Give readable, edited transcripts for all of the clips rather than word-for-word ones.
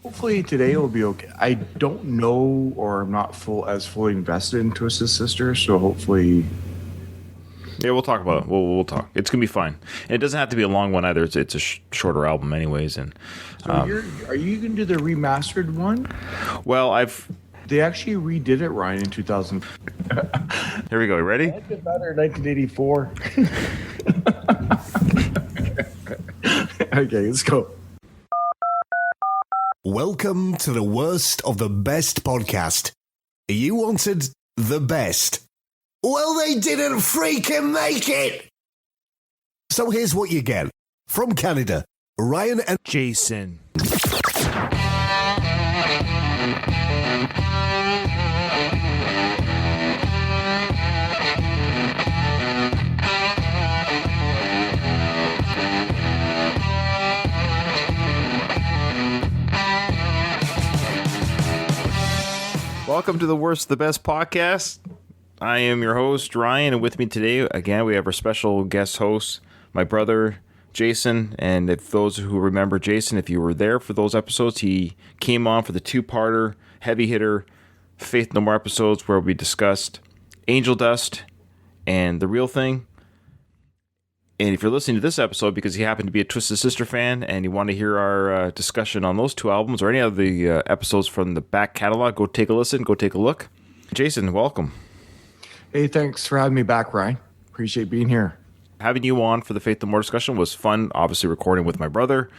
Hopefully today will be okay. I don't know, or I'm not fully invested in Twisted Sister, so hopefully. Yeah, we'll talk about it. We'll talk. It's gonna be fine. And it doesn't have to be a long one either. It's a shorter album, anyways. And So are you gonna do the remastered one? well, They actually redid it, Ryan, in 2000. here we go. You ready? That's better, 1984. Okay, let's go. Welcome to the worst of the best podcast. You wanted the best. Well, they didn't freaking make it. So here's what you get. From Canada, Ryan and Jason. Welcome to the Worst of the Best podcast. I am your host, Ryan, and with me today, again, we have our special guest host, my brother, Jason. And if those who remember Jason, if you were there for those episodes, he came on for the two-parter, heavy hitter, Faith No More episodes where we discussed Angel Dust and The Real Thing. And if you're listening to this episode because you happen to be a Twisted Sister fan and you want to hear our discussion on those two albums or any of the episodes from the back catalog, go take a listen, go take a look. Jason, welcome. Hey, thanks for having me back, Ryan. Appreciate being here. Having you on for the Faith No More discussion was fun, obviously recording with my brother.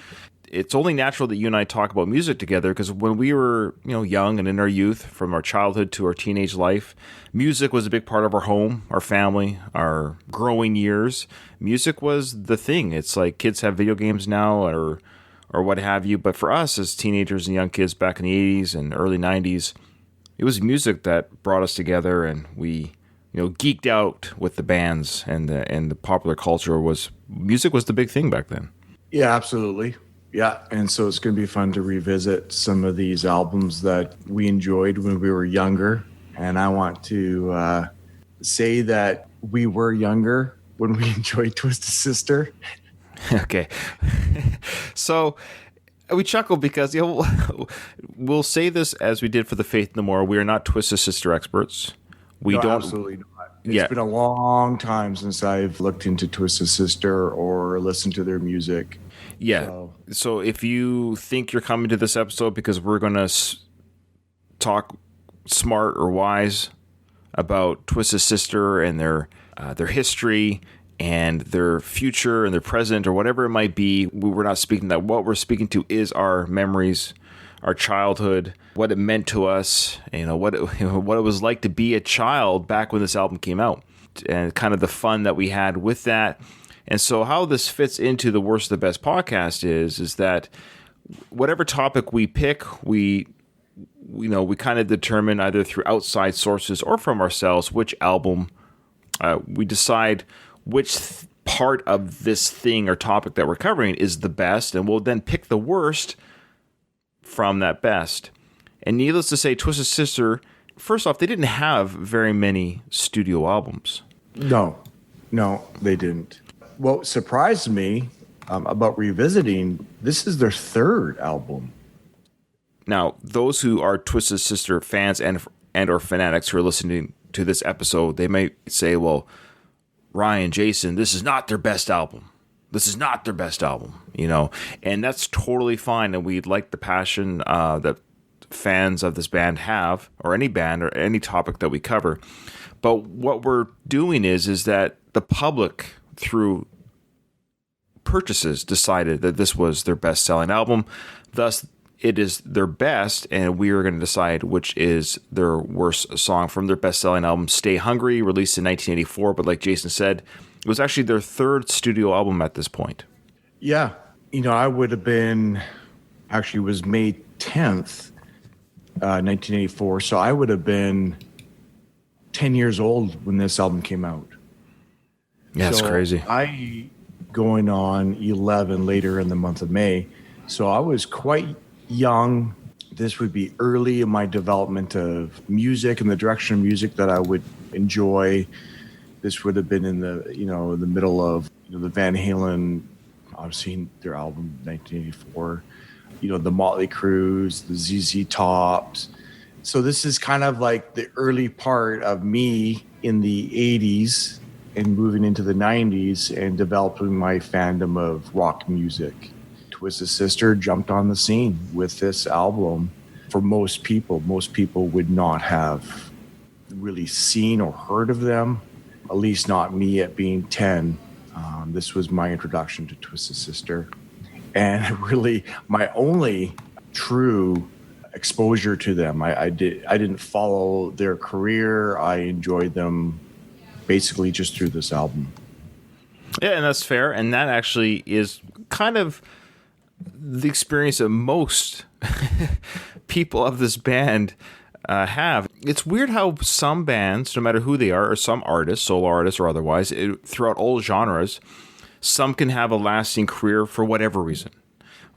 It's only natural that you and I talk about music together because when we were, young and in our youth, from our childhood to our teenage life, music was a big part of our home, our family, our growing years. Music was the thing. It's like kids have video games now or what have you. But for us as teenagers and young kids back in the 80s and early 90s, it was music that brought us together, and we geeked out with the bands and the popular culture. Music was the big thing back then. Yeah, absolutely. Yeah, and so it's going to be fun to revisit some of these albums that we enjoyed when we were younger. And I want to say that we were younger when we enjoyed Twisted Sister. Okay. So we chuckle because we'll say this as we did for the Faith No More. We are not Twisted Sister experts. We don't. Absolutely not. It's been a long time since I've looked into Twisted Sister or listened to their music. Yeah. So if you think you're coming to this episode because we're going to talk smart or wise about Twisted Sister and their history and their future and their present or whatever it might be, we're not speaking that. What we're speaking to is our memories, our childhood, what it meant to us, what it was like to be a child back when this album came out, and kind of the fun that we had with that. And so how this fits into the Worst of the Best podcast is that whatever topic we pick, we kind of determine either through outside sources or from ourselves which album we decide which part of this thing or topic that we're covering is the best, and we'll then pick the worst from that best. And needless to say, Twisted Sister, first off, they didn't have very many studio albums. No, they didn't. What surprised me about revisiting, this is their third album. Now, those who are Twisted Sister fans and or fanatics who are listening to this episode, they may say, well, Ryan, Jason, this is not their best album. This is not their best album, and that's totally fine. And we like the passion that fans of this band have, or any band or any topic that we cover. But what we're doing is that the public, through purchases, decided that this was their best-selling album. Thus, it is their best, and we are going to decide which is their worst song from their best-selling album, Stay Hungry, released in 1984. But like Jason said, it was actually their third studio album at this point. Yeah. I would have been, actually it was May 10th, 1984. So I would have been 10 years old when this album came out. Yeah, it's crazy. I going on 11 later in the month of May. So I was quite young. This would be early in my development of music and the direction of music that I would enjoy. This would have been in the, the middle of the Van Halen. I've seen their album 1984. the Motley Crues, the ZZ Tops. So this is kind of like the early part of me in the 80s and moving into the 90s and developing my fandom of rock music. Twisted Sister jumped on the scene with this album. For most people would not have really seen or heard of them, at least not me at being 10. This was my introduction to Twisted Sister. And really my only true exposure to them. I didn't follow their career. I enjoyed them basically just through this album. Yeah, and that's fair. And that actually is kind of the experience that most people of this band have. It's weird how some bands, no matter who they are, or some artists, solo artists or otherwise, throughout all genres, some can have a lasting career for whatever reason.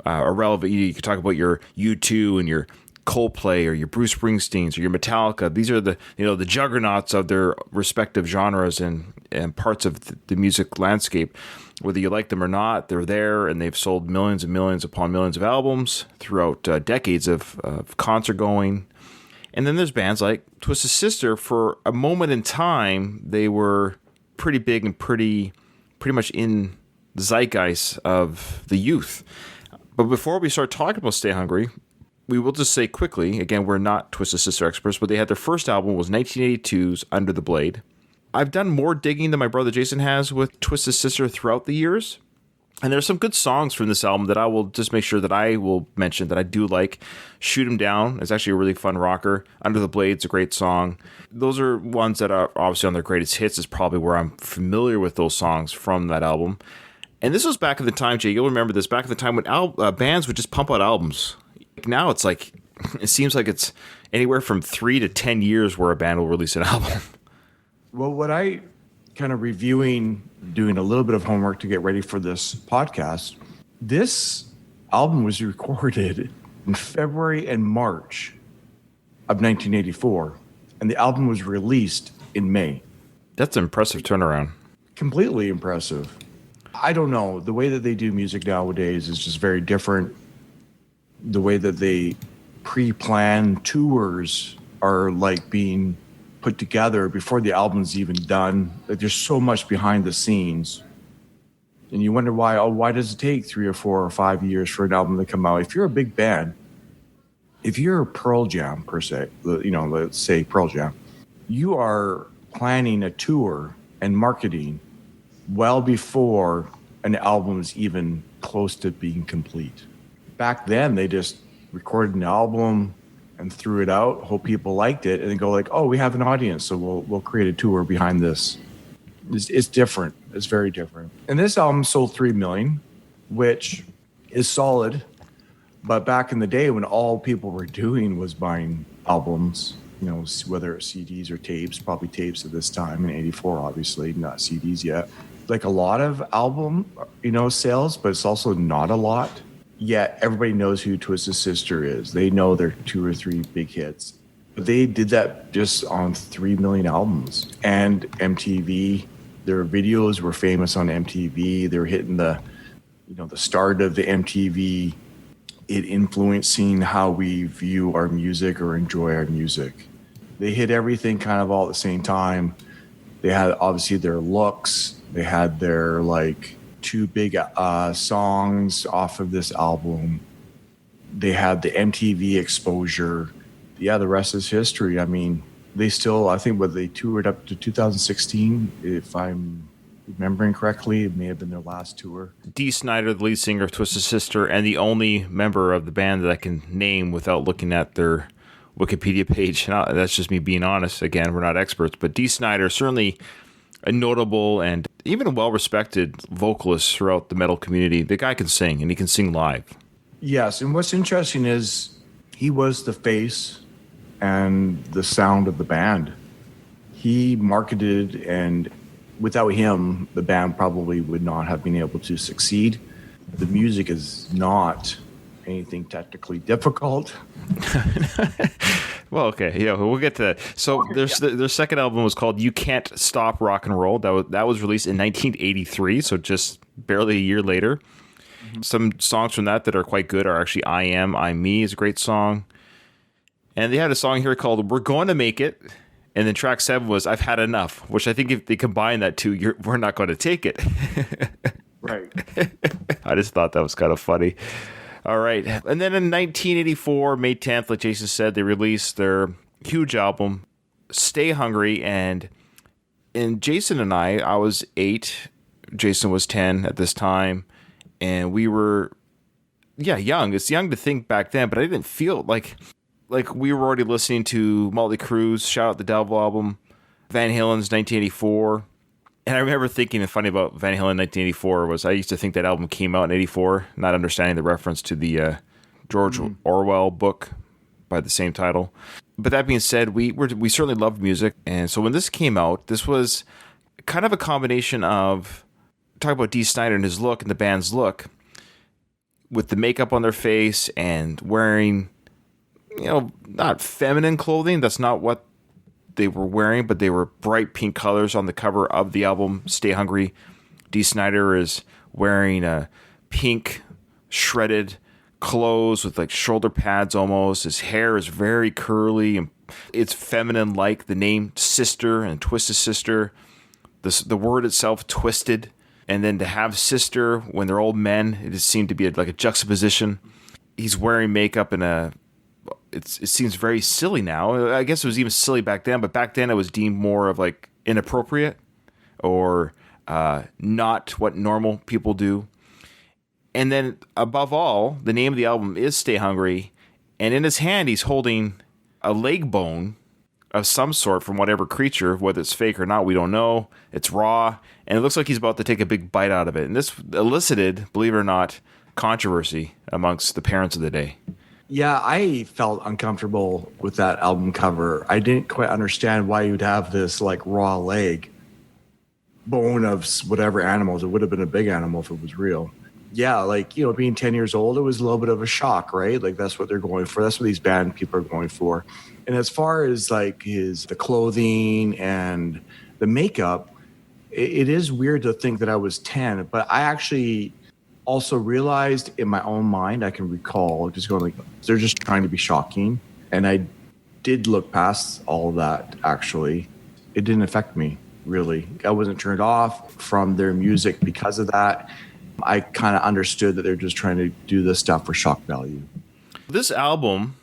Irrelevant. You could talk about your U2 and your Coldplay or your Bruce Springsteens or your Metallica. These are the the juggernauts of their respective genres and parts of the music landscape. Whether you like them or not, they're there, and they've sold millions and millions upon millions of albums throughout decades of concert going. And then there's bands like Twisted Sister. For a moment in time, they were pretty big and pretty much in the zeitgeist of the youth. But before we start talking about Stay Hungry, we will just say quickly, again, we're not Twisted Sister experts, but they had their first album was 1982's Under the Blade. I've done more digging than my brother Jason has with Twisted Sister throughout the years. And there's some good songs from this album that I will just make sure that I will mention that I do like. Shoot 'Em Down is actually a really fun rocker. Under the Blade's a great song. Those are ones that are obviously on their greatest hits is probably where I'm familiar with those songs from that album. And this was back in the time, Jay, you'll remember this, back in the time when bands would just pump out albums. Now it's like, it seems like it's anywhere from 3 to 10 years where a band will release an album. Well, what I kind of reviewing, doing a little bit of homework to get ready for this podcast, this album was recorded in February and March of 1984, and the album was released in May. That's an impressive turnaround. Completely impressive. I don't know. The way that they do music nowadays is just very different. The way that they pre-plan tours are like being put together before the album's even done. Like there's so much behind the scenes. And you wonder why does it take 3 or 4 or 5 years for an album to come out? If you're a big band, if you're Pearl Jam per se, let's say Pearl Jam, you are planning a tour and marketing well before an album is even close to being complete. Back then, they just recorded an album and threw it out, hope people liked it, and then go like, oh, we have an audience, so we'll create a tour behind this. It's different. It's very different. And this album sold 3 million, which is solid. But back in the day when all people were doing was buying albums, whether it's CDs or tapes, probably tapes at this time in 84, obviously, not CDs yet. Like a lot of album, sales, but it's also not a lot. Yet everybody knows who Twisted Sister is. They know their 2 or 3 big hits. But they did that just on 3 million albums. And MTV, their videos were famous on MTV. They were hitting the start of the MTV, it influencing how we view our music or enjoy our music. They hit everything kind of all at the same time. They had obviously their looks. They had their 2 big songs off of this album. They had the MTV exposure. Yeah, the rest is history. I mean, they toured up to 2016, if I'm remembering correctly. It may have been their last tour. Dee Snider, the lead singer of Twisted Sister, and the only member of the band that I can name without looking at their Wikipedia page. Now, that's just me being honest. Again, we're not experts, but Dee Snider, certainly a notable and even a well-respected vocalist throughout the metal community. The guy can sing, and he can sing live. Yes, and what's interesting is he was the face and the sound of the band. He marketed, and without him, the band probably would not have been able to succeed. The music is not anything technically difficult. Well, okay, yeah, we'll get to that. So their second album was called You Can't Stop Rock and Roll. That was released in 1983, so just barely a year later. Some songs from that are quite good are actually I Am, I Me is a great song. And they had a song here called We're Going to Make It. And then track 7 was I've Had Enough, which I think if they combine that two, we're not going to take it. Right. I just thought that was kind of funny. All right. And then in 1984, May 10th, like Jason said, they released their huge album, Stay Hungry. And Jason and I was 8. Jason was 10 at this time. And we were, young. It's young to think back then, but I didn't feel like we were already listening to Motley Crue's Shout Out the Devil album, Van Halen's 1984. And I remember thinking, and funny about Van Halen 1984 was I used to think that album came out in 84, not understanding the reference to the George Orwell book by the same title. But that being said, we certainly loved music. And so when this came out, this was kind of a combination of, talk about Dee Snider and his look and the band's look, with the makeup on their face and wearing, not feminine clothing. That's not what they were wearing, but they were bright pink colors on the cover of the album, Stay Hungry. Dee Snider is wearing a pink shredded clothes with like shoulder pads almost. His hair is very curly and it's feminine, like the name Sister and Twisted Sister. The word itself, twisted. And then to have sister when they're old men, it just seemed to be like a juxtaposition. He's wearing makeup and it seems very silly now. I guess it was even silly back then, but back then it was deemed more of like inappropriate or not what normal people do. And then above all, the name of the album is Stay Hungry. And in his hand, he's holding a leg bone of some sort from whatever creature, whether it's fake or not, we don't know. It's raw. And it looks like he's about to take a big bite out of it. And this elicited, believe it or not, controversy amongst the parents of the day. Yeah, I felt uncomfortable with that album cover. I didn't quite understand why you'd have this like raw leg bone of whatever animals. It would have been a big animal if it was real. Yeah, like, being 10 years old, it was a little bit of a shock, right? Like that's what they're going for. That's what these band people are going for. And as far as like the clothing and the makeup, it is weird to think that I was 10, but I actually also realized in my own mind, I can recall just going like, they're just trying to be shocking. And I did look past all of that, actually. It didn't affect me, really. I wasn't turned off from their music because of that. I kind of understood that they're just trying to do this stuff for shock value. This album,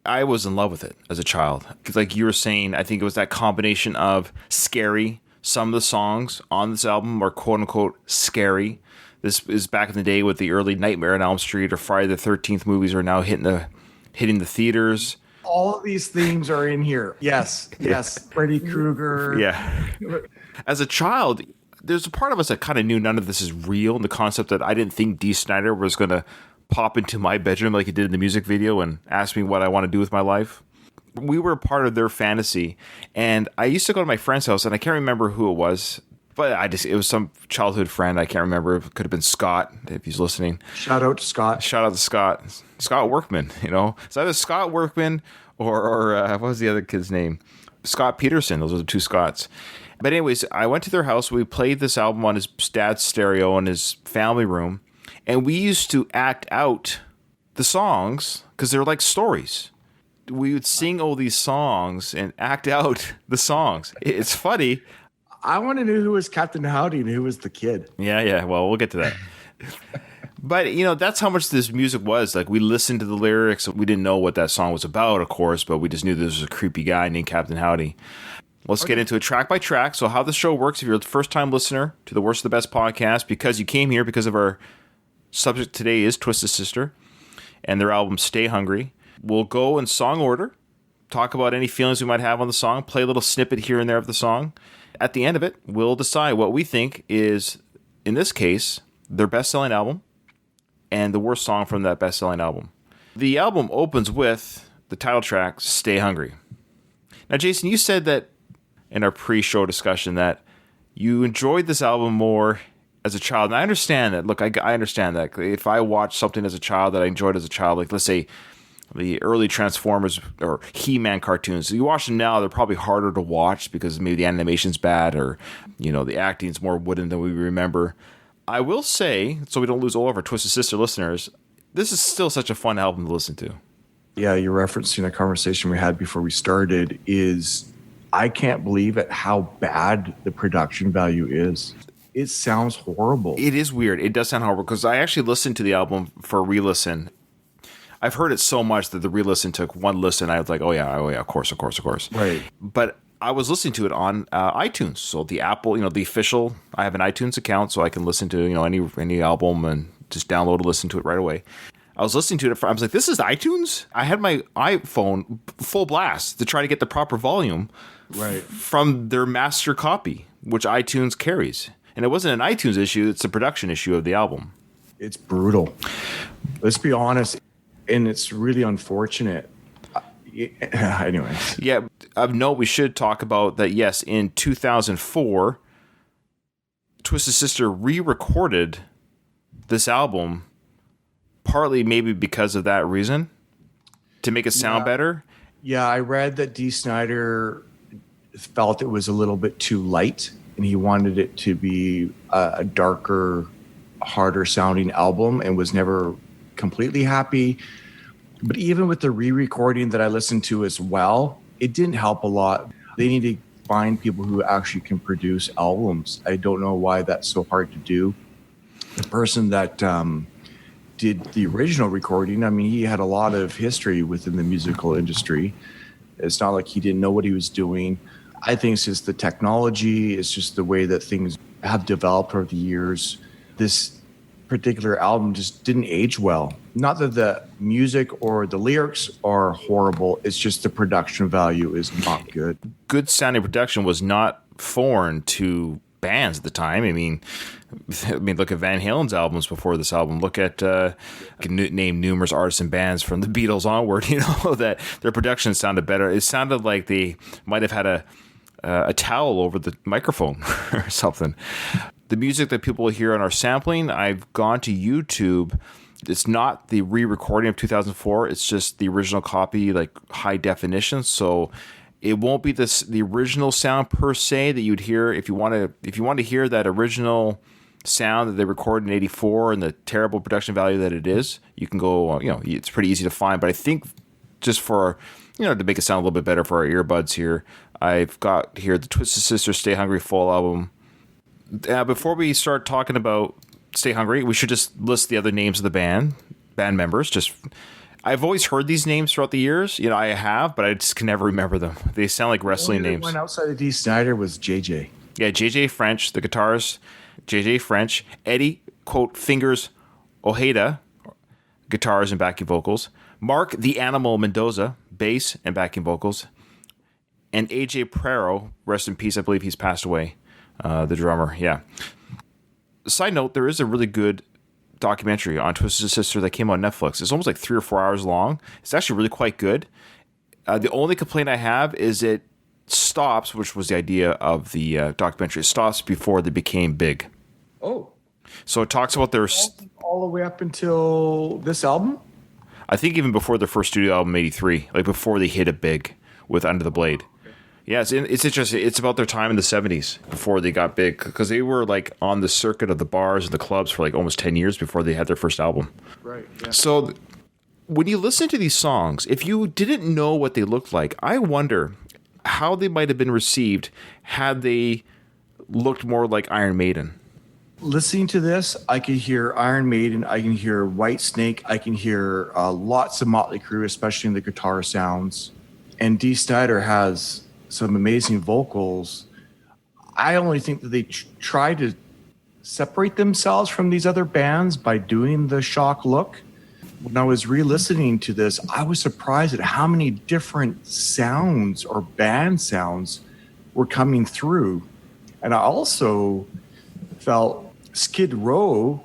I was in love with it as a child. Because like you were saying, I think it was that combination of scary. Some of the songs on this album are quote-unquote scary. This is back in the day with the early Nightmare on Elm Street or Friday the 13th movies are now hitting the theaters. All of these themes are in here. Yes, yes. Freddy Krueger. Yeah. As a child, there's a part of us that kind of knew none of this is real, and the concept that I didn't think Dee Snider was going to pop into my bedroom like he did in the music video and ask me what I want to do with my life. We were a part of their fantasy, and I used to go to my friend's house, and I can't remember who it was, but it was some childhood friend. I can't remember. It could have been Scott, if he's listening. Shout out to Scott. Shout out to Scott. Scott Workman, It's either Scott Workman or what was the other kid's name? Scott Peterson. Those are the two Scotts. But anyways, I went to their house. We played this album on his dad's stereo in his family room. And we used to act out the songs because they're like stories. We would sing all these songs and act out the songs. It's funny. I want to know who was Captain Howdy and who was the kid. Yeah. Well, we'll get to that. But, that's how much this music was. Like, we listened to the lyrics. We didn't know what that song was about, of course, but we just knew this was a creepy guy named Captain Howdy. Let's get into it track by track. So how the show works, if you're a first-time listener to the Worst of the Best podcast, because you came here because of our subject today is Twisted Sister and their album Stay Hungry, we'll go in song order, talk about any feelings we might have on the song, play a little snippet here and there of the song. At the end of it, we'll decide what we think is, in this case, their best-selling album and the worst song from that best-selling album. The album opens with the title track, Stay Hungry. Now, Jason, you said that in our pre-show discussion that you enjoyed this album more as a child. And I understand that. Look, I understand that. If I watched something as a child that I enjoyed as a child, like let's say the early Transformers or He-Man cartoons, you watch them now, they're probably harder to watch because maybe the animation's bad or, the acting's more wooden than we remember. I will say, so we don't lose all of our Twisted Sister listeners, this is still such a fun album to listen to. Yeah, you're referencing a conversation we had before we started. Is I can't believe at how bad the production value is. It sounds horrible. It is weird. It does sound horrible because I actually listened to the album for a re-listen. I've heard it so much that the re-listen took one listen. I was like, oh yeah, of course. Right. But I was listening to it on iTunes. So the Apple, the official, I have an iTunes account so I can listen to, any album and just download and listen to it right away. I was listening to it. I was like, this is iTunes? I had my iPhone full blast to try to get the proper volume from their master copy, which iTunes carries. And it wasn't an iTunes issue. It's a production issue of the album. It's brutal. Let's be honest. And it's really unfortunate. Anyways. Yeah. Of note, we should talk about that, yes, in 2004, Twisted Sister re-recorded this album, partly maybe because of that reason, to make it sound better. Yeah, I read that Dee Snider felt it was a little bit too light, and he wanted it to be a darker, harder sounding album, and was never completely happy. But even with the re-recording that I listened to as well, it didn't help a lot. They need to find people who actually can produce albums. I don't know why that's so hard to do. The person that did the original recording, I mean, he had a lot of history within the musical industry. It's not like he didn't know what he was doing. I think it's just the technology. It's just the way that things have developed over the years. This particular album just didn't age well. Not that the music or the lyrics are horrible. It's just the production value is not good. Good sounding production was not foreign to bands at the time. I mean, look at Van Halen's albums before this album. Look at, I can name numerous artists and bands from the Beatles onward, that their production sounded better. It sounded like they might have had a towel over the microphone or something. The music that people hear on our sampling, I've gone to YouTube. It's not the re-recording of 2004. It's just the original copy, like high definition. So it won't be the original sound per se that you'd hear if you want to hear that original sound that they recorded in '84 and the terrible production value that it is. You can go, it's pretty easy to find. But I think just for to make it sound a little bit better for our earbuds here, I've got here the Twisted Sister Stay Hungry full album. Before we start talking about Stay Hungry, we should just list the other names of the band members. I've always heard these names throughout the years. I have, but I just can never remember them. They sound like wrestling names. One outside of Dee Snider was JJ. Yeah, JJ French, the guitarist. JJ French. Eddie, quote, Fingers Ojeda, guitars and backing vocals. Mark the Animal Mendoza, bass and backing vocals. And AJ Prero, rest in peace, I believe he's passed away. The drummer, yeah. Side note, there is a really good documentary on Twisted Sister that came on Netflix. It's almost like 3 or 4 hours long. It's actually really quite good. The only complaint I have is it stops, which was the idea of the documentary, it stops before they became big. Oh. So it talks about their... All the way up until this album? I think even before their first studio album, '83, like before they hit it big with Under the Blade. Yeah, it's interesting. It's about their time in the 70s before they got big, because they were like on the circuit of the bars and the clubs for like almost 10 years before they had their first album. Right. Yeah. So when you listen to these songs, if you didn't know what they looked like, I wonder how they might have been received had they looked more like Iron Maiden. Listening to this, I can hear Iron Maiden, I can hear Whitesnake, I can hear lots of Motley Crue, especially in the guitar sounds. And Dee Snider has some amazing vocals. I only think that they try to separate themselves from these other bands by doing the shock look. When I was re-listening to this, I was surprised at how many different sounds or band sounds were coming through. And I also felt Skid Row,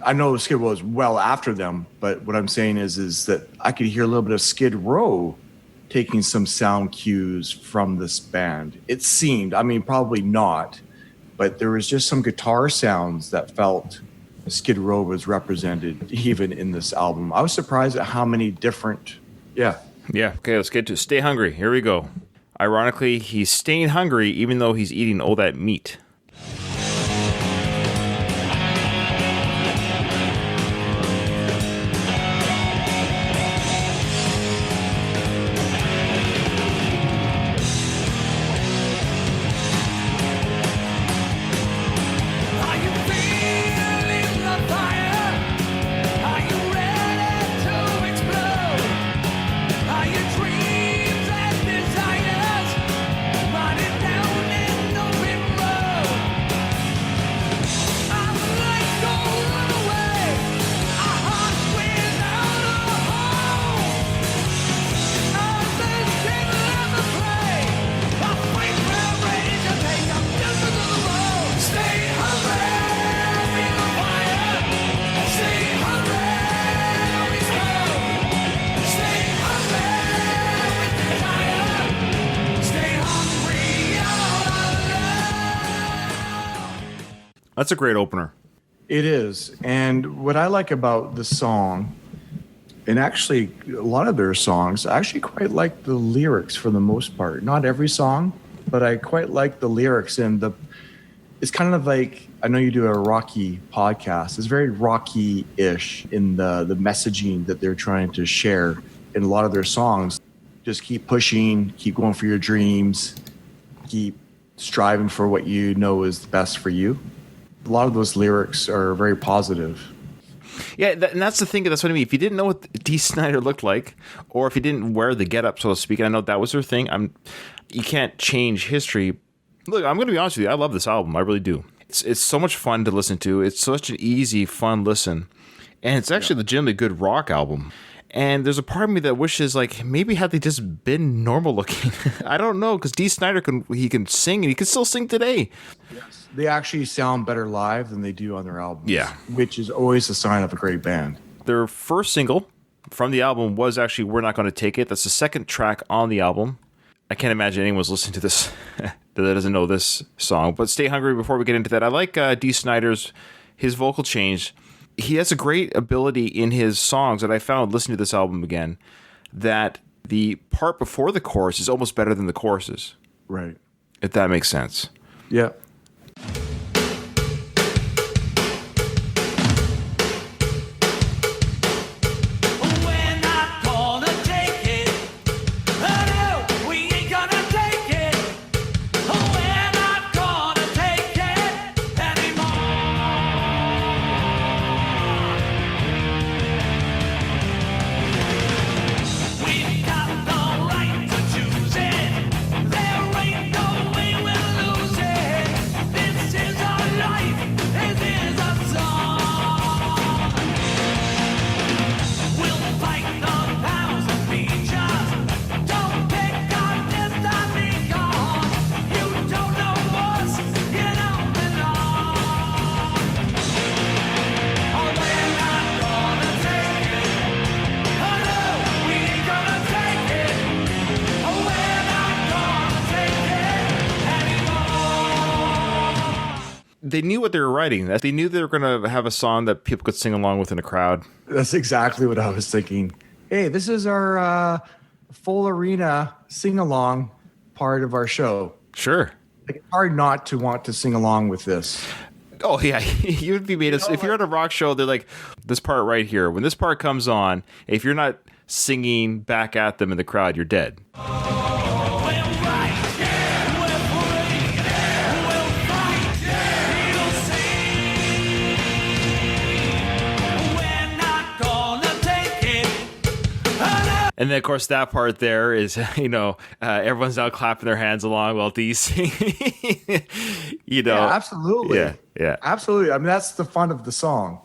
I know Skid Row was well after them, but what I'm saying is that I could hear a little bit of Skid Row taking some sound cues from this band. It seemed, probably not, but there was just some guitar sounds that felt Skid Row was represented even in this album. I was surprised at how many different, Yeah, okay, let's get to Stay Hungry. Here we go. Ironically, he's staying hungry even though he's eating all that meat. That's a great opener. It is. And what I like about the song, and actually a lot of their songs, I actually quite like the lyrics for the most part. Not every song, but I quite like the lyrics. And it's kind of like, I know you do a Rocky podcast. It's very Rocky-ish in the messaging that they're trying to share in a lot of their songs. Just keep pushing, keep going for your dreams, keep striving for what you know is best for you. A lot of those lyrics are very positive. Yeah, and that's the thing. That's what I mean. If you didn't know what Dee Snider looked like, or if you didn't wear the getup, so to speak, and I know that was her thing, you can't change history. Look, I'm going to be honest with you. I love this album. I really do. It's so much fun to listen to. It's such an easy, fun listen, and it's actually a legitimately good rock album. And there's a part of me that wishes, like, maybe had they just been normal looking. I don't know, because Dee Snider can sing, and he can still sing today. Yes. They actually sound better live than they do on their albums. Yeah. Which is always a sign of a great band. Their first single from the album was actually We're Not Gonna Take It. That's the second track on the album. I can't imagine anyone's listening to this that doesn't know this song. But Stay Hungry, before we get into that, I like Dee Snider's, his vocal change. He has a great ability in his songs that I found listening to this album again, that the part before the chorus is almost better than the choruses. Right. If that makes sense. Yeah. They knew what they were writing. They knew they were going to have a song that people could sing along with in a crowd. That's exactly what I was thinking. Hey, this is our full arena sing-along part of our show. Sure. Like, it's hard not to want to sing along with this. Oh, yeah. You'd be made if you're at a rock show, they're like, this part right here. When this part comes on, if you're not singing back at them in the crowd, you're dead. And then, of course, that part there is, everyone's now clapping their hands along while Dee's singing. Yeah, absolutely. Yeah. Absolutely. I mean, that's the fun of the song.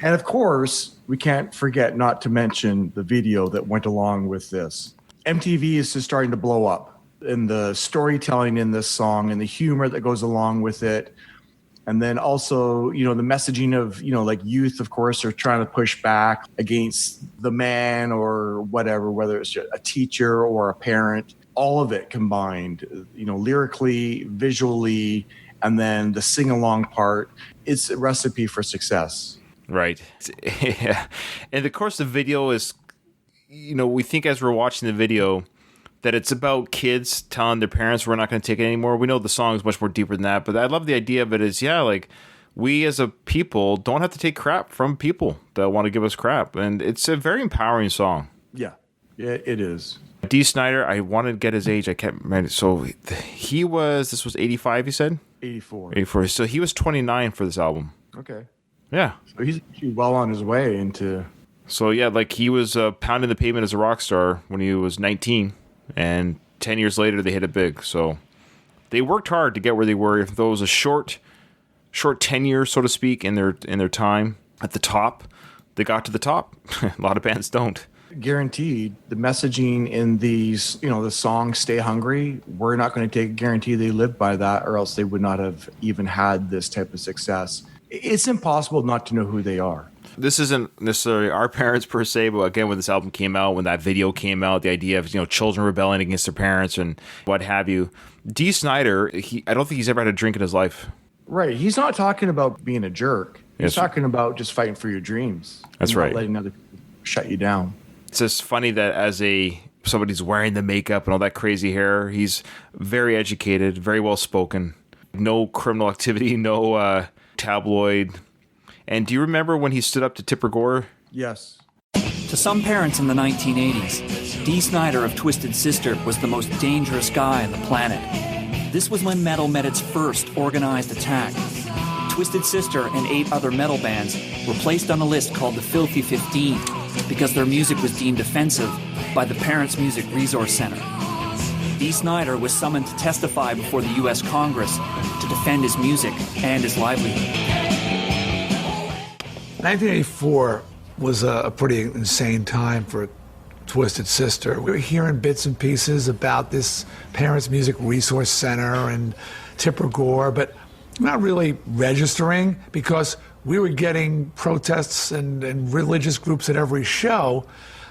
And of course, we can't forget not to mention the video that went along with this. MTV is just starting to blow up, and the storytelling in this song and the humor that goes along with it. And then also, the messaging of, like youth, of course, are trying to push back against the man or whatever, whether it's a teacher or a parent, all of it combined, lyrically, visually, and then the sing-along part. It's a recipe for success. Right. Yeah. And of course, the video is, we think as we're watching the video that it's about kids telling their parents we're not going to take it anymore. We know the song is much more deeper than that, but I love the idea of it is, like we as a people don't have to take crap from people that want to give us crap. And it's a very empowering song. Yeah, it is. Dee Snider, I wanted to get his age. I can't remember. So this was 85, you said? 84. 84. So he was 29 for this album. Okay. Yeah. So he's well on his way into... So yeah, like he was pounding the pavement as a rock star when he was 19. And 10 years later, they hit it big. So they worked hard to get where they were. If there was a short tenure, so to speak, in their time at the top, they got to the top. A lot of bands don't. Guaranteed, the messaging in these, the song "Stay Hungry," we're not going to take a guarantee they live by that, or else they would not have even had this type of success. It's impossible not to know who they are. This isn't necessarily our parents per se, but again, when this album came out, when that video came out, the idea of children rebelling against their parents and what have you. Dee Snider, I don't think he's ever had a drink in his life. Right. He's not talking about being a jerk. He's Yes. talking about just fighting for your dreams. That's and not right. letting other people shut you down. It's just funny that as somebody's wearing the makeup and all that crazy hair, he's very educated, very well spoken, no criminal activity, no tabloid. And do you remember when he stood up to Tipper Gore? Yes. To some parents in the 1980s, Dee Snider of Twisted Sister was the most dangerous guy on the planet. This was when metal met its first organized attack. Twisted Sister and 8 other metal bands were placed on a list called the Filthy 15 because their music was deemed offensive by the Parents Music Resource Center. Dee Snider was summoned to testify before the U.S. Congress to defend his music and his livelihood. 1984 was a pretty insane time for Twisted Sister. We were hearing bits and pieces about this Parents Music Resource Center and Tipper Gore, but not really registering because we were getting protests and religious groups at every show.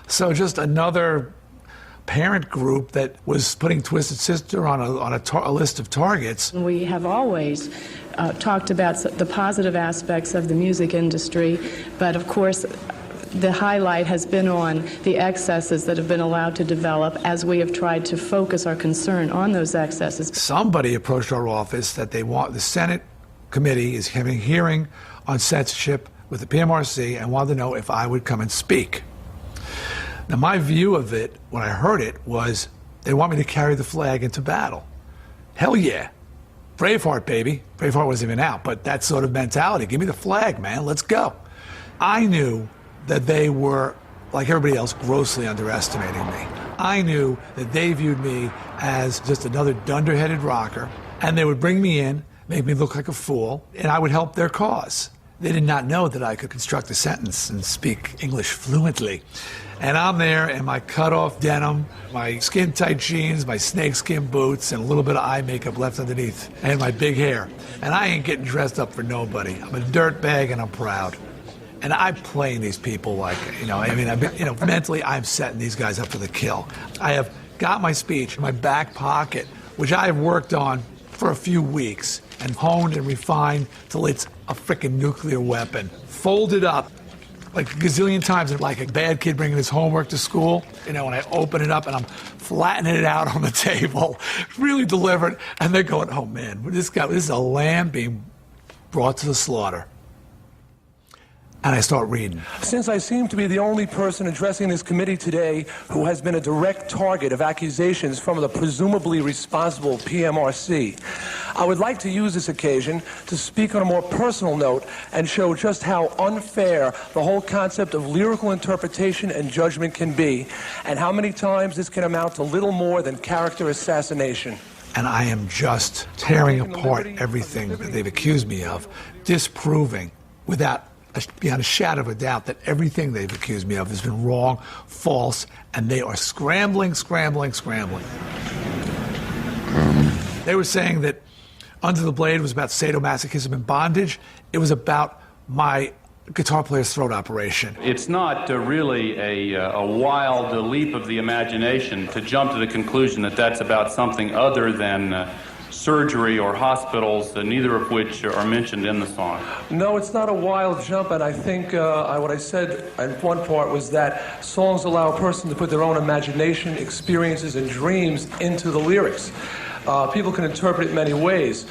So just another parent group that was putting Twisted Sister on a list of targets. We have always talked about the positive aspects of the music industry, but of course the highlight has been on the excesses that have been allowed to develop as we have tried to focus our concern on those excesses. Somebody approached our office that the Senate committee is having a hearing on censorship with the PMRC and wanted to know if I would come and speak. Now, my view of it, when I heard it, was they want me to carry the flag into battle. Hell yeah. Braveheart, baby. Braveheart wasn't even out, but that sort of mentality. Give me the flag, man. Let's go. I knew that they were, like everybody else, grossly underestimating me. I knew that they viewed me as just another dunderheaded rocker, and they would bring me in, make me look like a fool, and I would help their cause. They did not know that I could construct a sentence and speak English fluently. And I'm there in my cut-off denim, my skin-tight jeans, my snakeskin boots, and a little bit of eye makeup left underneath, and my big hair. And I ain't getting dressed up for nobody. I'm a dirtbag, and I'm proud. And I'm playing these people like, mentally I'm setting these guys up for the kill. I have got my speech in my back pocket, which I have worked on for a few weeks and honed and refined till it's a freaking nuclear weapon. Folded up like a gazillion times, like a bad kid bringing his homework to school, and I open it up and I'm flattening it out on the table, really deliberate, and they're going, oh man, this is a lamb being brought to the slaughter. And I start reading. Since I seem to be the only person addressing this committee today who has been a direct target of accusations from the presumably responsible PMRC, I would like to use this occasion to speak on a more personal note and show just how unfair the whole concept of lyrical interpretation and judgment can be, and how many times this can amount to little more than character assassination. And I am just tearing apart everything that they've accused me of, disproving beyond a shadow of a doubt that everything they've accused me of has been wrong, false, and they are scrambling. They were saying that Under the Blade was about sadomasochism and bondage. It was about my guitar player's throat operation. It's not really a wild leap of the imagination to jump to the conclusion that that's about something other than surgery or hospitals, neither of which are mentioned in the song. No, it's not a wild jump, and I think what I said in one part was that songs allow a person to put their own imagination, experiences, and dreams into the lyrics. People can interpret it many ways.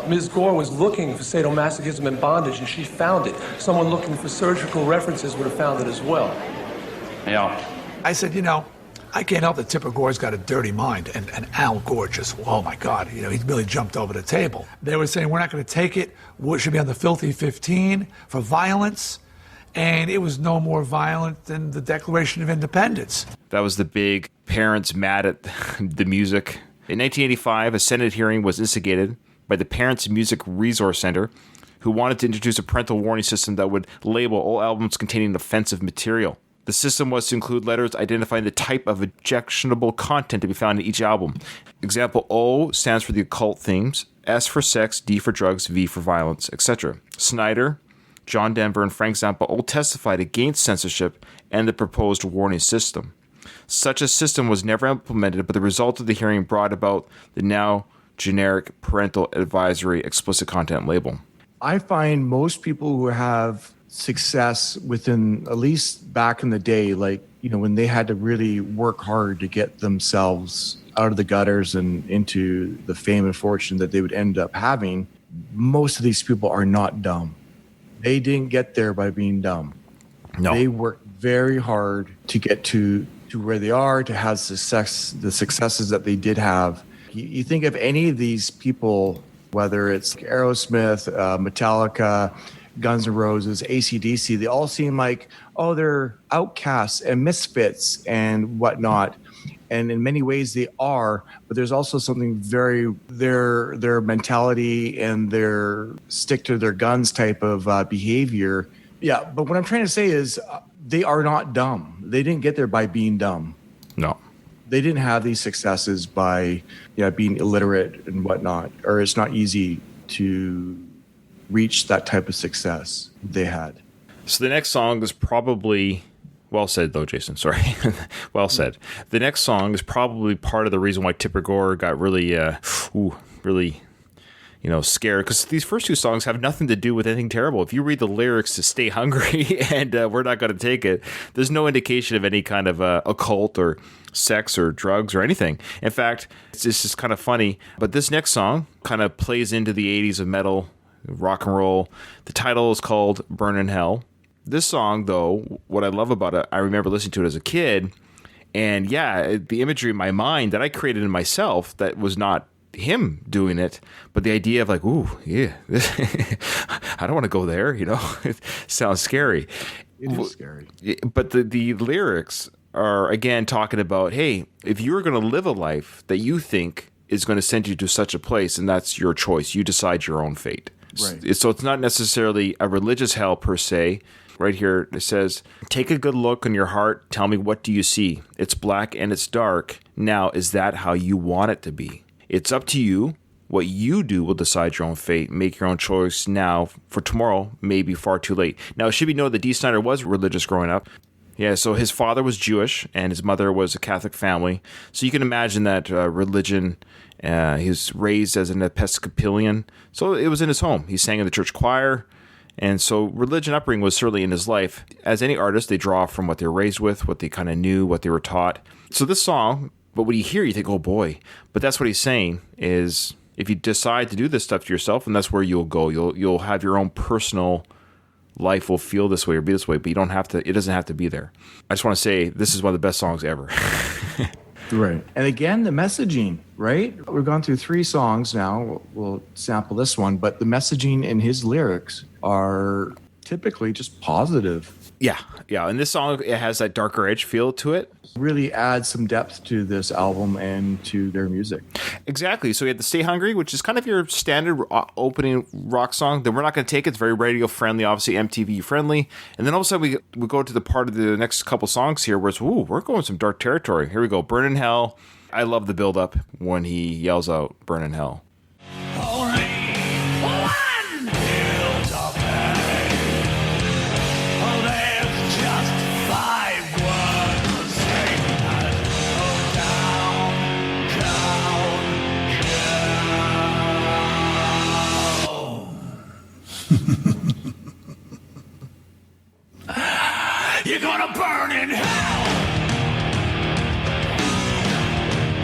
Ms. Gore was looking for sadomasochism and bondage, and she found it. Someone looking for surgical references would have found it as well. Yeah. I said, I can't help that Tipper Gore's got a dirty mind, and Al Gore just, oh my God, he really jumped over the table. They were saying, we're not going to take it, what should be on the Filthy 15 for violence, and it was no more violent than the Declaration of Independence. That was the big parents mad at the music. In 1985, a Senate hearing was instigated by the Parents Music Resource Center, who wanted to introduce a parental warning system that would label all albums containing offensive material. The system was to include letters identifying the type of objectionable content to be found in each album. Example, O stands for the occult themes, S for sex, D for drugs, V for violence, etc. Snider, John Denver, and Frank Zappa all testified against censorship and the proposed warning system. Such a system was never implemented, but the result of the hearing brought about the now generic parental advisory explicit content label. I find most people who have success within, at least back in the day, like, when they had to really work hard to get themselves out of the gutters and into the fame and fortune that they would end up having, most of these people are not dumb. They didn't get there by being dumb. No. They worked very hard to get to where they are, to have the successes that they did have. You think of any of these people, whether it's Aerosmith, Metallica, Guns N' Roses, AC/DC, they all seem like, they're outcasts and misfits and whatnot. And in many ways they are, but there's also something very, their mentality and their stick to their guns type of behavior. Yeah, but what I'm trying to say is they are not dumb. They didn't get there by being dumb. No. They didn't have these successes by being illiterate and whatnot, or it's not easy to reach that type of success they had. So the next song is probably... Well said, though, Jason. Sorry. Well said. The next song is probably part of the reason why Tipper Gore got really, scared. Because these first two songs have nothing to do with anything terrible. If you read the lyrics to Stay Hungry and We're Not Going to Take It, there's no indication of any kind of occult or sex or drugs or anything. In fact, it's just kind of funny. But this next song kind of plays into the 80s of metal, rock and roll. The title is called Burn in Hell. This song, though, what I love about it, I remember listening to it as a kid, and the imagery in my mind that I created in myself, that was not him doing it, but the idea of like, ooh, yeah, I don't want to go there, it sounds scary. It is scary. But the lyrics are, again, talking about, hey, if you're going to live a life that you think is going to send you to such a place, and that's your choice, you decide your own fate. Right. So it's not necessarily a religious hell per se. Right here, it says, take a good look in your heart. Tell me, what do you see? It's black and it's dark. Now, is that how you want it to be? It's up to you. What you do will decide your own fate. Make your own choice now, for tomorrow may be far too late. Now, it should be noted that Dee Snider was religious growing up. Yeah, so his father was Jewish and his mother was a Catholic family. So you can imagine that religion, he was raised as an Episcopalian. So it was in his home. He sang in the church choir. And so religion upbringing was certainly in his life. As any artist, they draw from what they were raised with, what they kind of knew, what they were taught. So this song, but when you hear, you think, oh boy. But that's what he's saying is, if you decide to do this stuff to yourself, and that's where you'll go. You'll have your own personal life will feel this way or be this way, but you don't have to. It doesn't have to be there. I just want to say this is one of the best songs ever. Right. And again, the messaging, right? We've gone through 3 songs now. We'll sample this one, but the messaging in his lyrics are typically just positive. Yeah. And this song, it has that darker edge feel to it. Really adds some depth to this album and to their music. Exactly. So we had the Stay Hungry, which is kind of your standard opening rock song. Then We're Not Going to Take It. It's very radio friendly, obviously MTV friendly. And then all of a sudden we go to the part of the next couple songs here where it's, we're going some dark territory. Here we go. Burn in Hell. I love the build up when he yells out, Burn in Hell. You're gonna burn in hell!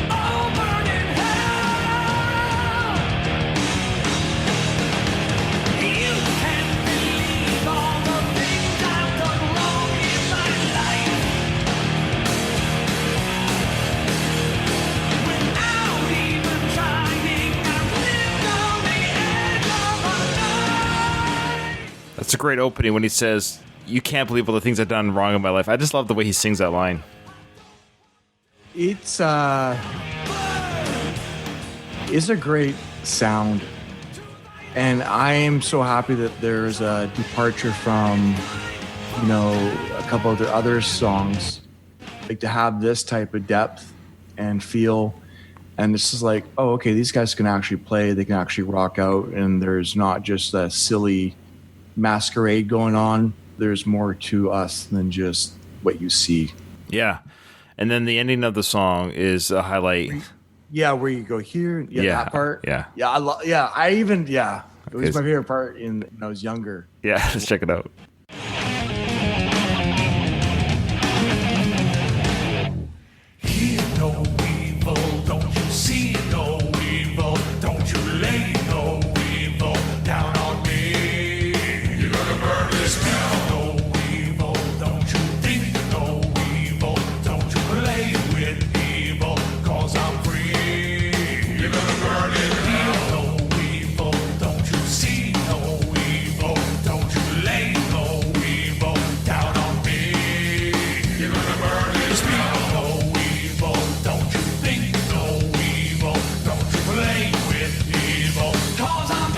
Oh, burn in hell! You can't believe all the things I've done wrong in my life. Without even trying, I've lived on the edge of my life. That's a great opening when he says, you can't believe all the things I've done wrong in my life. I just love the way he sings that line. It's a great sound. And I am so happy that there's a departure from, a couple of their other songs. Like to have this type of depth and feel. And it's just like, oh, okay, these guys can actually play. They can actually rock out. And there's not just a silly masquerade going on. There's more to us than just what you see. Yeah. And then the ending of the song is a highlight. Yeah, where you go here. Yeah, Yeah, that part. yeah. Yeah, It was Okay. my favorite part when I was younger. Yeah, let's check it out. Hear no evil, don't you see no evil, don't you lay no evil down on me. You're gonna burn this town. No evil, don't you think no evil, don't you play with evil, cause I'm free. You're gonna burn it down. No evil, don't you see no evil, don't you lay no evil down on me. You're gonna burn this town. No evil, don't you think no evil, don't you play with evil, cause I'm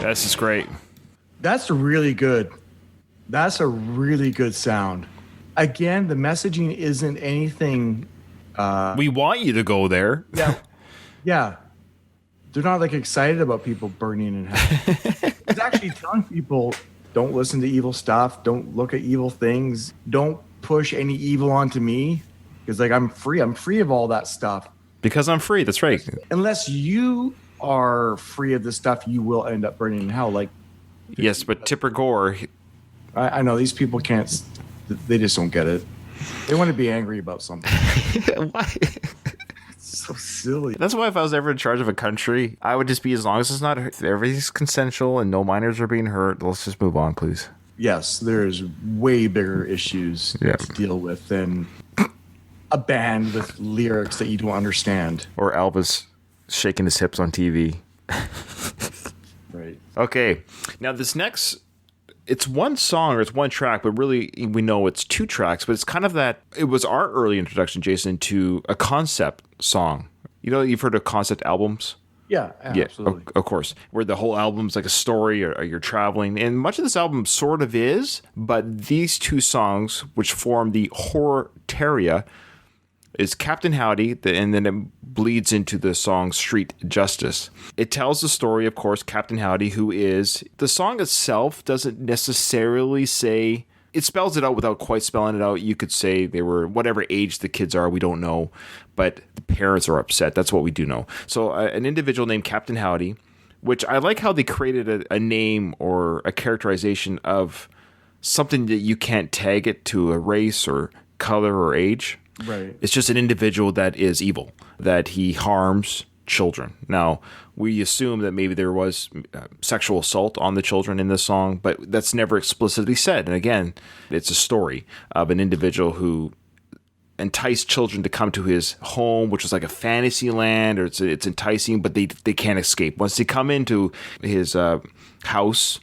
This is great. That's really good. That's a really good sound. Again, the messaging isn't anything. We want you to go there. Yeah, yeah. They're not like excited about people burning in hell. It's actually telling people don't listen to evil stuff. Don't look at evil things. Don't push any evil onto me because like I'm free. I'm free of all that stuff. Because I'm free. That's right. Unless you are free of this stuff, you will end up burning in hell. Like Yes, but Tipper Gore, I know these people can't. They just don't get it. They want to be angry about something. why? It's so silly. That's why if I was ever in charge of a country, I would just be, as long as it's not, everything's consensual and no minors are being hurt, let's just move on, please. Yes, there's way bigger issues Yeah. to deal with than a band with lyrics that you don't understand. Or Elvis shaking his hips on TV. Right. Okay, now this next, it's one song or it's one track, but really we know it's two tracks, but it's kind of that, it was our early introduction, Jason, to a concept song. You know, you've heard of concept albums? Yeah, Yeah, absolutely. of course. Where the whole album's like a story or you're traveling. And much of this album sort of is, but these two songs, which form the Hortaria, is Captain Howdy, and then it bleeds into the song Street Justice. It tells the story, of course, Captain Howdy, who is... The song itself doesn't necessarily say... It spells it out without quite spelling it out. You could say they were whatever age the kids are, we don't know. But the parents are upset. That's what we do know. So an individual named Captain Howdy, which I like how they created a name or a characterization of something that you can't tag it to a race or color or age. Right. It's just an individual that is evil, that he harms children. Now, we assume that maybe there was sexual assault on the children in this song, but that's never explicitly said. And again, it's a story of an individual who enticed children to come to his home, which was like a fantasy land, or it's enticing, but they can't escape. Once they come into his house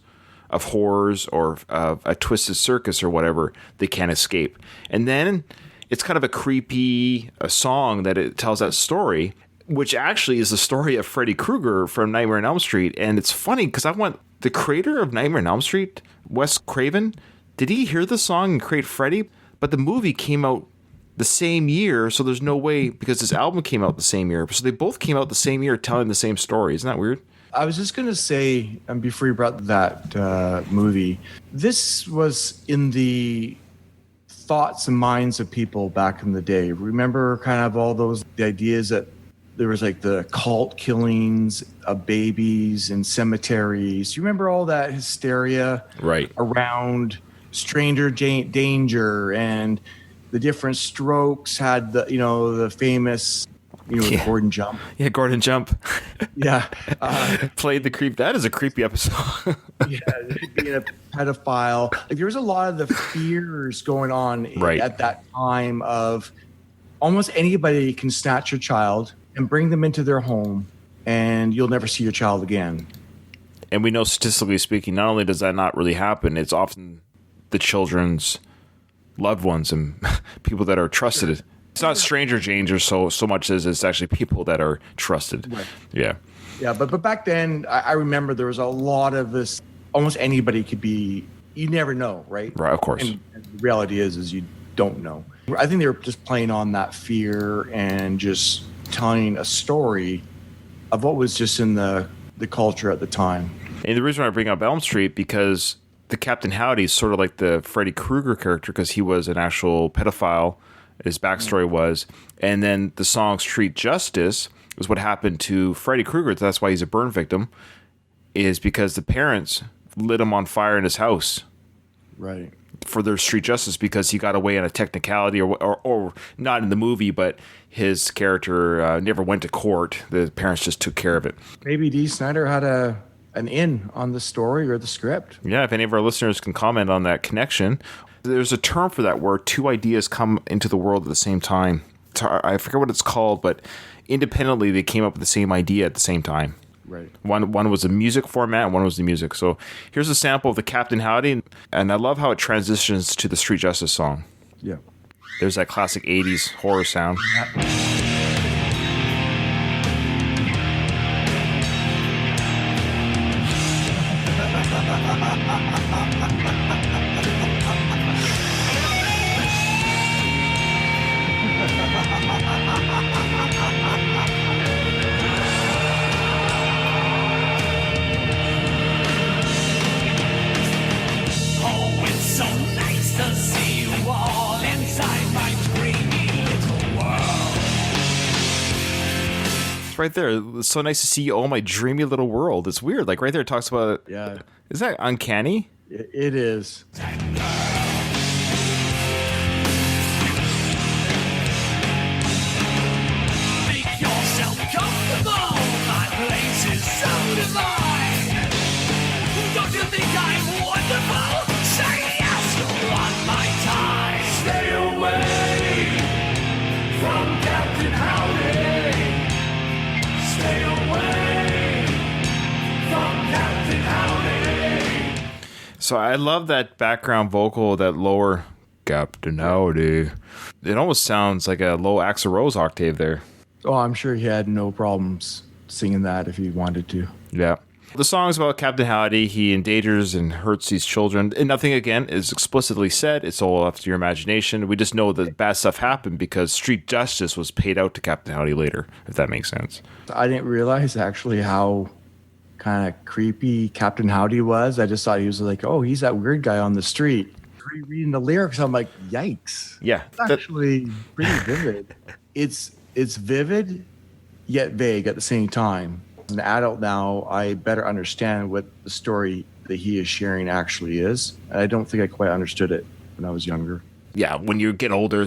of horrors or of a twisted circus or whatever, they can't escape. And then it's kind of a creepy song that it tells that story, which actually is the story of Freddy Krueger from Nightmare on Elm Street. And it's funny because the creator of Nightmare on Elm Street, Wes Craven, did he hear the song and create Freddy? But the movie came out the same year, so there's no way, because this album came out the same year. So they both came out the same year telling the same story. Isn't that weird? I was just going to say, before you brought that movie, this was in the thoughts and minds of people back in the day. Remember kind of all the ideas that there was like the cult killings of babies in cemeteries. You remember all that hysteria Right. around stranger danger, and the different Strokes had the famous, the Gordon jump. Yeah, Gordon Jump Yeah. played the creep. That is a creepy episode. Yeah, being a pedophile. Like there was a lot of the fears going on Right. at that time of almost anybody can snatch your child and bring them into their home, and you'll never see your child again. And we know, statistically speaking, not only does that not really happen, it's often the children's loved ones and people that are trusted. It's not stranger danger so much as it's actually people that are trusted. Right. Yeah. Yeah, but back then, I remember there was a lot of this. Almost anybody could be. You never know, right? Right, of course. And the reality is you don't know. I think they were just playing on that fear and just telling a story of what was just in the culture at the time. And the reason why I bring up Elm Street, because the Captain Howdy is sort of like the Freddy Krueger character because he was an actual pedophile. His backstory was, and then the song "Street Justice" is what happened to Freddy Krueger. That's why he's a burn victim, is because the parents lit him on fire in his house. Right. For their street justice because he got away on a technicality or not in the movie, but his character never went to court. The parents just took care of it. Maybe Dee Snider had an in on the story or the script. Yeah, if any of our listeners can comment on that connection. There's a term for that where two ideas come into the world at the same time. I forget what it's called, but independently they came up with the same idea at the same time. Right. One was a music format, and one was the music. So here's a sample of the Captain Howdy, and I love how it transitions to the Street Justice song. Yeah. There's that classic 80s horror sound. Oh, it's so nice to see you all inside my dreamy little world. It's right there. It's so nice to see you, oh my dreamy little world. It's weird. Like right there it talks about, Yeah. is that uncanny? It is. Make yourself comfortable. My place is so divine. Don't you think I'm wonderful? Say yes, you want my time. Stay away from Captain Howdy. Stay away from Captain Howdy. So I love that background vocal, that lower Captain Howdy. It almost sounds like a low Axl Rose octave there. Oh, I'm sure he had no problems singing that if he wanted to. Yeah. The song's about Captain Howdy. He endangers and hurts these children. And nothing, again, is explicitly said. It's all up to your imagination. We just know that bad stuff happened because street justice was paid out to Captain Howdy later, if that makes sense. I didn't realize actually how kind of creepy Captain Howdy was. I just thought he was like, oh, he's that weird guy on the street. Reading the lyrics, I'm like, yikes. Yeah. It's actually pretty vivid. It's vivid, yet vague at the same time. As an adult now, I better understand what the story that he is sharing actually is. And I don't think I quite understood it when I was younger. Yeah, when you get older,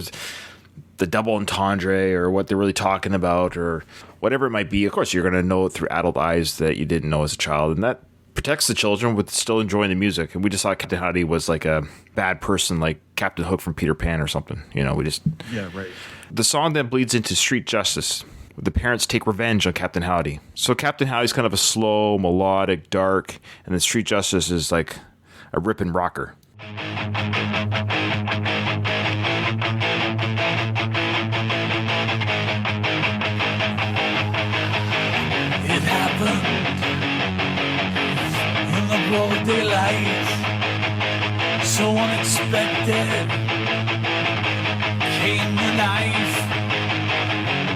the double entendre or what they're really talking about or whatever it might be, of course, you're going to know it through adult eyes that you didn't know as a child. And that protects the children with still enjoying the music. And we just thought Captain Howdy was like a bad person, like Captain Hook from Peter Pan or something. You know, we just... Yeah, right. The song then bleeds into Street Justice. The parents take revenge on Captain Howdy. So Captain Howdy's kind of a slow, melodic, dark, and then Street Justice is like a ripping rocker. It happened in the broad daylight, so unexpected. Came the knife,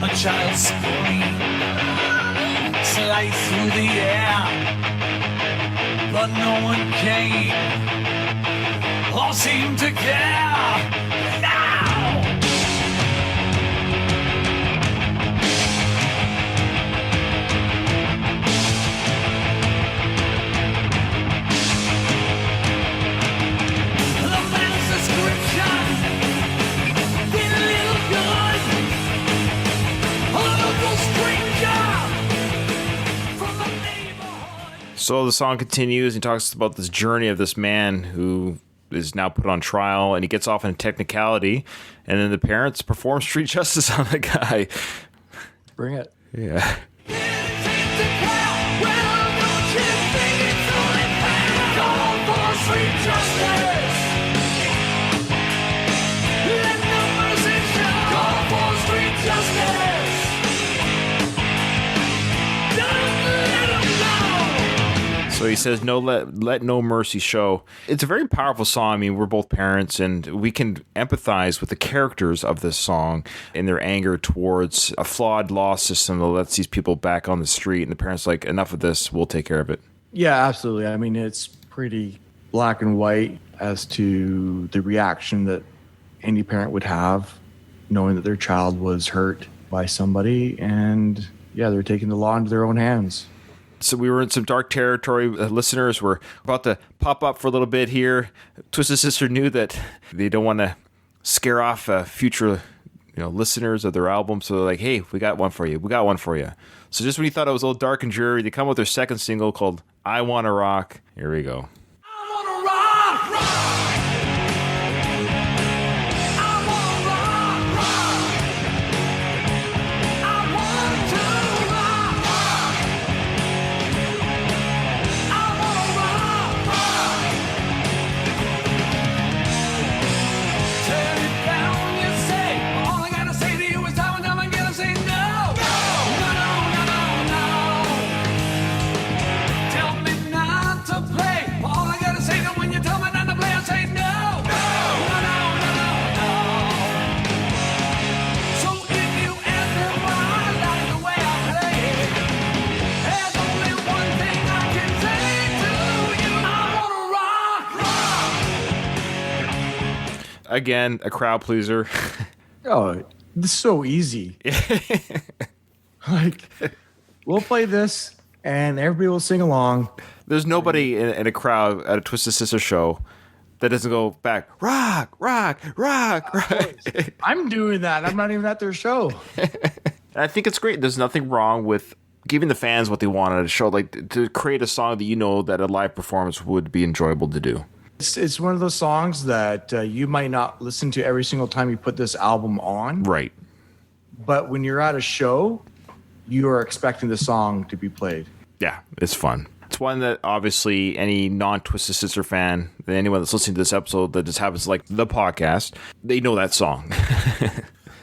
a child's scream, sliced through the air, but no one came or seemed to care. Now! The man's description did a little good. A local stranger from the neighborhood. So the song continues and talks about this journey of this man who is now put on trial, and he gets off in a technicality, and then the parents perform street justice on the guy. Bring it. Yeah. So he says, "No, let no mercy show." It's a very powerful song. I mean, we're both parents, and we can empathize with the characters of this song and their anger towards a flawed law system that lets these people back on the street. And the parents are like, enough of this. We'll take care of it. Yeah, absolutely. I mean, it's pretty black and white as to the reaction that any parent would have knowing that their child was hurt by somebody. And yeah, they're taking the law into their own hands. So we were in some dark territory. Listeners were about to pop up for a little bit here. Twisted Sister knew that they don't want to scare off future listeners of their album. So they're like, hey, we got one for you. We got one for you. So just when you thought it was a little dark and dreary, they come with their second single called I Wanna Rock. Here we go. Again, a crowd pleaser. Oh, it's so easy. Like, we'll play this and everybody will sing along. There's nobody in a crowd at a Twisted Sister show that doesn't go back, rock, rock, rock, rock. I'm doing that. I'm not even at their show. I think it's great. There's nothing wrong with giving the fans what they want at a show, like to create a song that that a live performance would be enjoyable to do. It's one of those songs that you might not listen to every single time you put this album on. Right. But when you're at a show, you are expecting the song to be played. Yeah, it's fun. It's one that obviously any non-Twisted Sister fan, anyone that's listening to this episode that just happens to like the podcast, they know that song.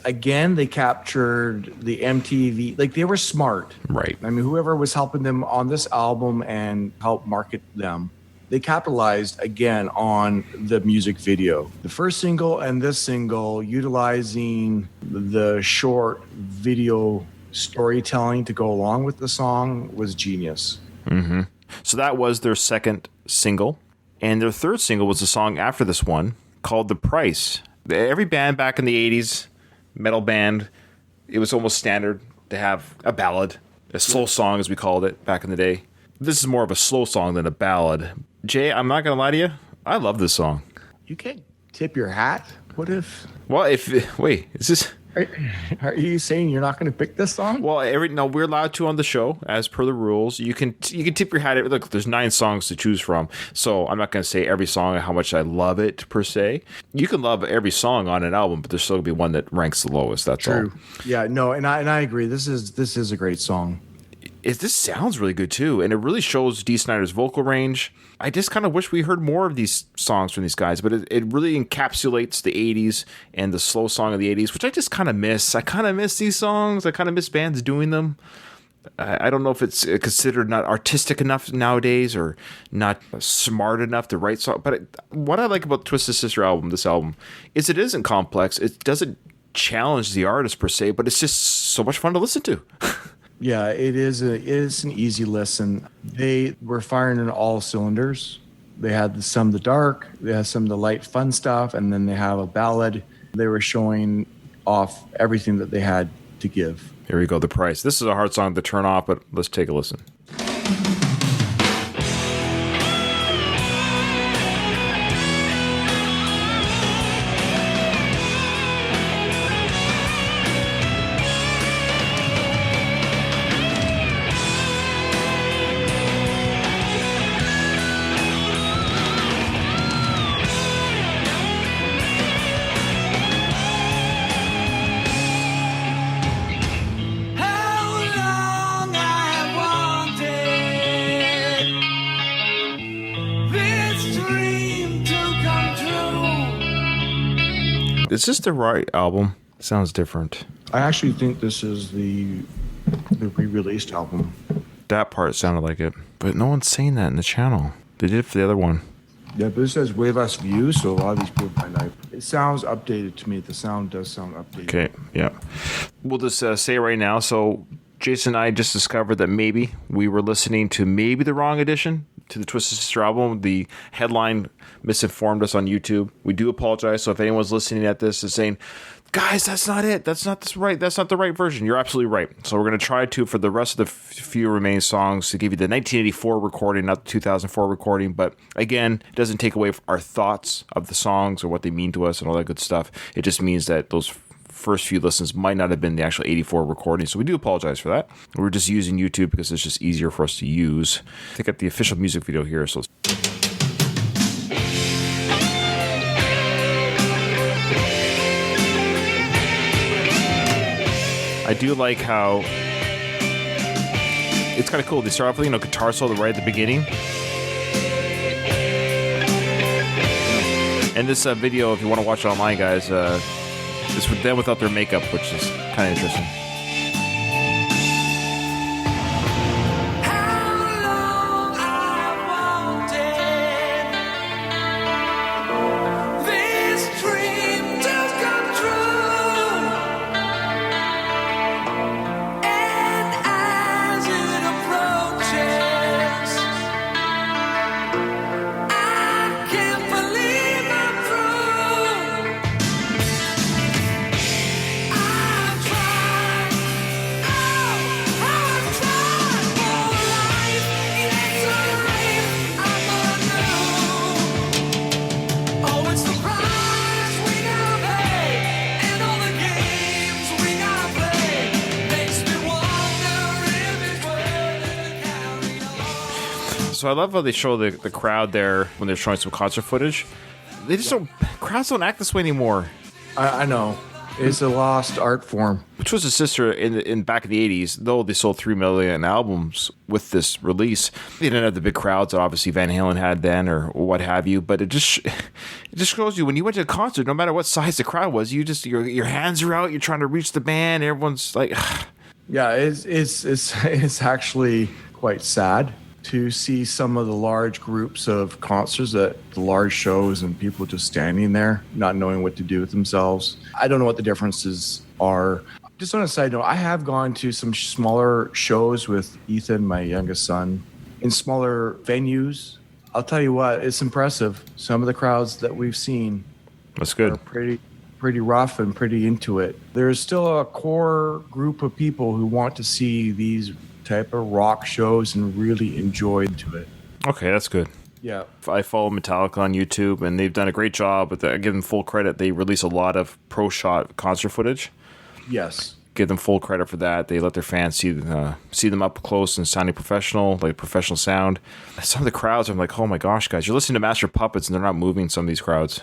Again, they captured the MTV. Like, they were smart. Right. I mean, whoever was helping them on this album and help market them, they capitalized again on the music video. The first single and this single, utilizing the short video storytelling to go along with the song, was genius. Mm-hmm. So that was their second single. And their third single was a song after this one called The Price. Every band back in the 80s, metal band, it was almost standard to have a ballad, a slow song as we called it back in the day. This is more of a slow song than a ballad. Jay, I'm not going to lie to you. I love this song. You can't tip your hat. What if... Well, wait, is this... Are you saying you're not going to pick this song? Well, we're allowed to on the show as per the rules. You can tip your hat. Look, there's 9 songs to choose from, so I'm not going to say every song and how much I love it per se. You can love every song on an album, but there's still going to be one that ranks the lowest. That's True. all. Yeah, no, and I agree. This is a great song. This sounds really good too, and it really shows Dee Snider's vocal range. I just kind of wish we heard more of these songs from these guys, but it really encapsulates the 80s and the slow song of the 80s, which I just kind of miss. I kind of miss these songs. I kind of miss bands doing them. I don't know if it's considered not artistic enough nowadays or not smart enough to write songs, but what I like about Twisted Sister this album, is it isn't complex. It doesn't challenge the artist per se, but it's just so much fun to listen to. Yeah, it is an easy listen. They were firing in all cylinders. They had some of the dark, they had some of the light fun stuff, and then they have a ballad. They were showing off everything that they had to give. Here we go, The Price. This is a hard song to turn off, but let's take a listen. Is this the right album? Sounds different. I actually think this is the re-released album. That part sounded like it, but no one's saying that in the channel. They did it for the other one. Yeah, but it says way less views, so a lot of these people might not. It sounds updated to me. The sound does sound updated. Okay, yeah. We'll just say right now. So Jason and I just discovered that maybe we were listening to maybe the wrong edition to the Twisted Sister album. The headline misinformed us on YouTube. We do apologize. So if anyone's listening at this and saying, guys, that's not it. That's not the right version. You're absolutely right. So we're going to try to, for the rest of the few remaining songs, to give you the 1984 recording, not the 2004 recording. But again, it doesn't take away our thoughts of the songs or what they mean to us and all that good stuff. It just means that those first few listens might not have been the actual 84 recording. So we do apologize for that. We're just using YouTube because it's just easier for us to use. I got the official music video here. So I do like how it's kind of cool. They start off with, guitar solo right at the beginning. And this video, if you want to watch it online, guys, is for them without their makeup, which is kind of interesting. So I love how they show the crowd there when they're showing some concert footage. They just crowds don't act this way anymore. I know. It's a lost art form. Twisted Sister in back in the 80s, though they sold 3 million albums with this release, they didn't have the big crowds that obviously Van Halen had then or what have you. But it just shows you when you went to a concert, no matter what size the crowd was, your hands are out, you're trying to reach the band, everyone's like, yeah, it's actually quite sad to see some of the large groups of concerts at the large shows and people just standing there, not knowing what to do with themselves. I don't know what the differences are. Just on a side note, I have gone to some smaller shows with Ethan, my youngest son, in smaller venues. I'll tell you what, it's impressive. Some of the crowds that we've seen that's good. Are pretty rough and pretty into it. There's still a core group of people who want to see these type of rock shows and really enjoy into it. Okay, that's good. Yeah. I follow Metallica on YouTube, and they've done a great job. But I give them full credit. They release a lot of pro-shot concert footage. Yes. Give them full credit for that. They let their fans see them up close and sounding professional, like professional sound. Some of the crowds, I'm like, oh my gosh, guys, you're listening to Master Puppets, and they're not moving some of these crowds.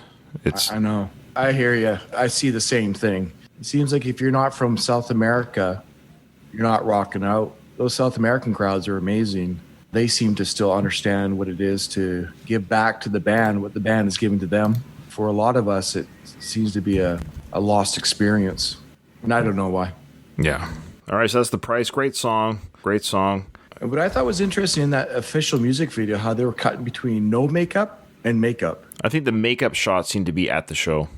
I know. I hear you. I see the same thing. It seems like if you're not from South America, you're not rocking out. Those South American crowds are amazing. They seem to still understand what it is to give back to the band, what the band is giving to them. For a lot of us, it seems to be a lost experience. And I don't know why. Yeah. All right, so that's The Price. Great song. Great song. What I thought was interesting in that official music video, how they were cutting between no makeup and makeup. I think the makeup shots seem to be at the show.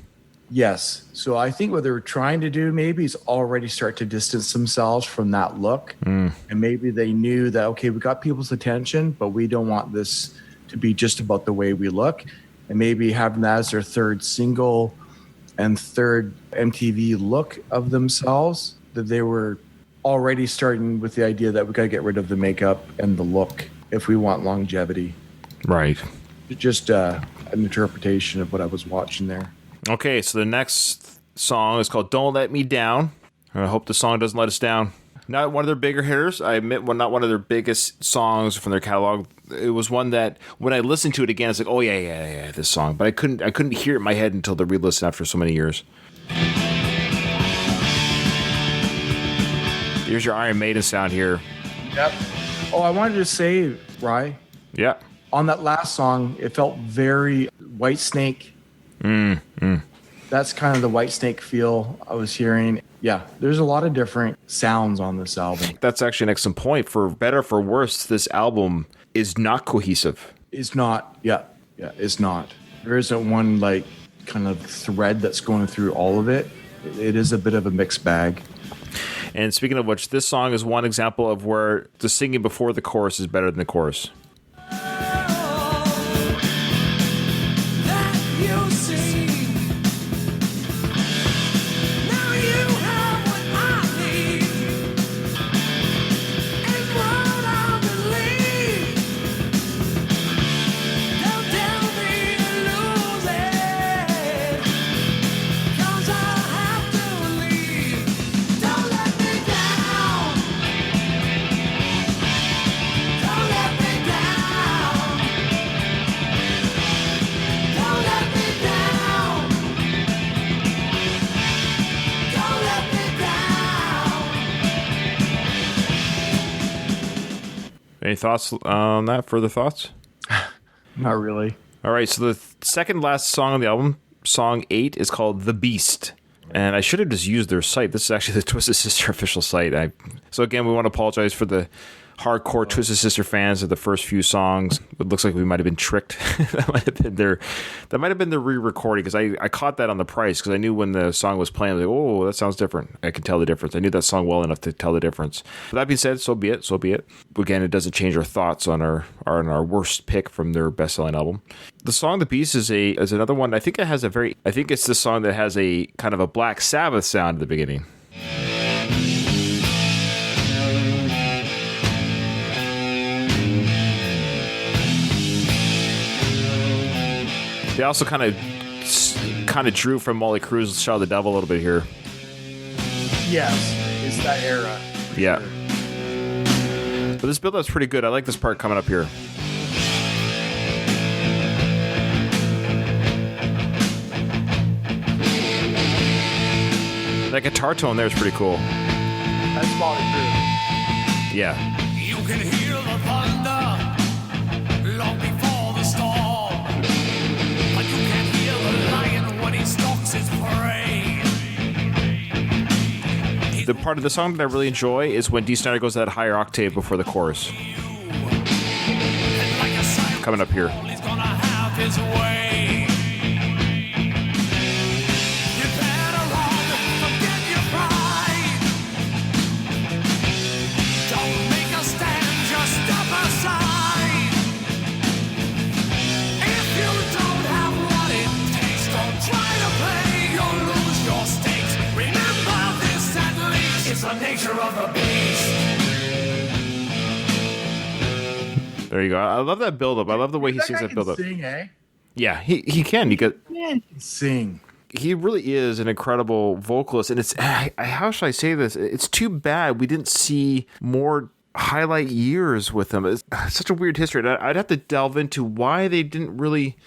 Yes. So I think what they were trying to do maybe is already start to distance themselves from that look. And maybe they knew that, okay, we got people's attention, but we don't want this to be just about the way we look. And maybe having that as their third single and third MTV look of themselves, that they were already starting with the idea that we got to get rid of the makeup and the look if we want longevity. Right. Just an interpretation of what I was watching there. Okay, so the next song is called Don't Let Me Down. I hope the song doesn't let us down. Not one of their bigger hitters. I admit, not one of their biggest songs from their catalog. It was one that when I listened to it again, it's like, oh yeah, this song. But I couldn't hear it in my head until the re-listen after so many years. Here's your Iron Maiden sound here. Yep. Oh, I wanted to say, Rye. Yeah. On that last song, it felt very Whitesnake. That's kind of the Whitesnake feel I was hearing. Yeah, there's a lot of different sounds on this album. That's actually an excellent point. For better or for worse, this album is not cohesive. It's not. Yeah, it's not. There isn't one like kind of thread that's going through all of it. It is a bit of a mixed bag. And speaking of which, this song is one example of where the singing before the chorus is better than the chorus. Any thoughts on that? Further thoughts? Not really. All right, so the second last song on the album, song 8, is called The Beast. And I should have just used their site. This is actually the Twisted Sister official site. So again, we want to apologize for the hardcore Twisted Sister fans of the first few songs. It looks like we might have been tricked. That might have been their re-recording, because I caught that on the price, because I knew when the song was playing, I was like, oh, that sounds different. I could tell the difference. I knew that song well enough to tell the difference. But that being said, so be it. Again, it doesn't change our thoughts on our worst pick from their best-selling album. The song "The Beast" is another one. I think it's the song that has a kind of a Black Sabbath sound at the beginning. They also kind of drew from Molly Cruz's "Shadow of the Devil" a little bit here. Yes, it's that era. Yeah. But this build-up's pretty good. I like this part coming up here. That guitar tone there is pretty cool. That's Molly Cruz. Yeah. You can hear the thunder long before the storm, but you can't hear the lion when he stalks his prey. The part of the song that I really enjoy is when Dee Snider goes that higher octave before the chorus. Coming up here. He's gonna have his way. You better run, forget your pride. Don't make a stand, just step aside. If you don't have what it takes, don't try to play, you'll lose your stakes. Remember this at least, it's the nature of the beast. There you go. I love that build-up. I love the way he sings that build-up. Sing, eh? Yeah, he can. Man, he can sing. He really is an incredible vocalist, and it's how should I say this? It's too bad we didn't see more highlight years with him. It's such a weird history. I'd have to delve into why they didn't really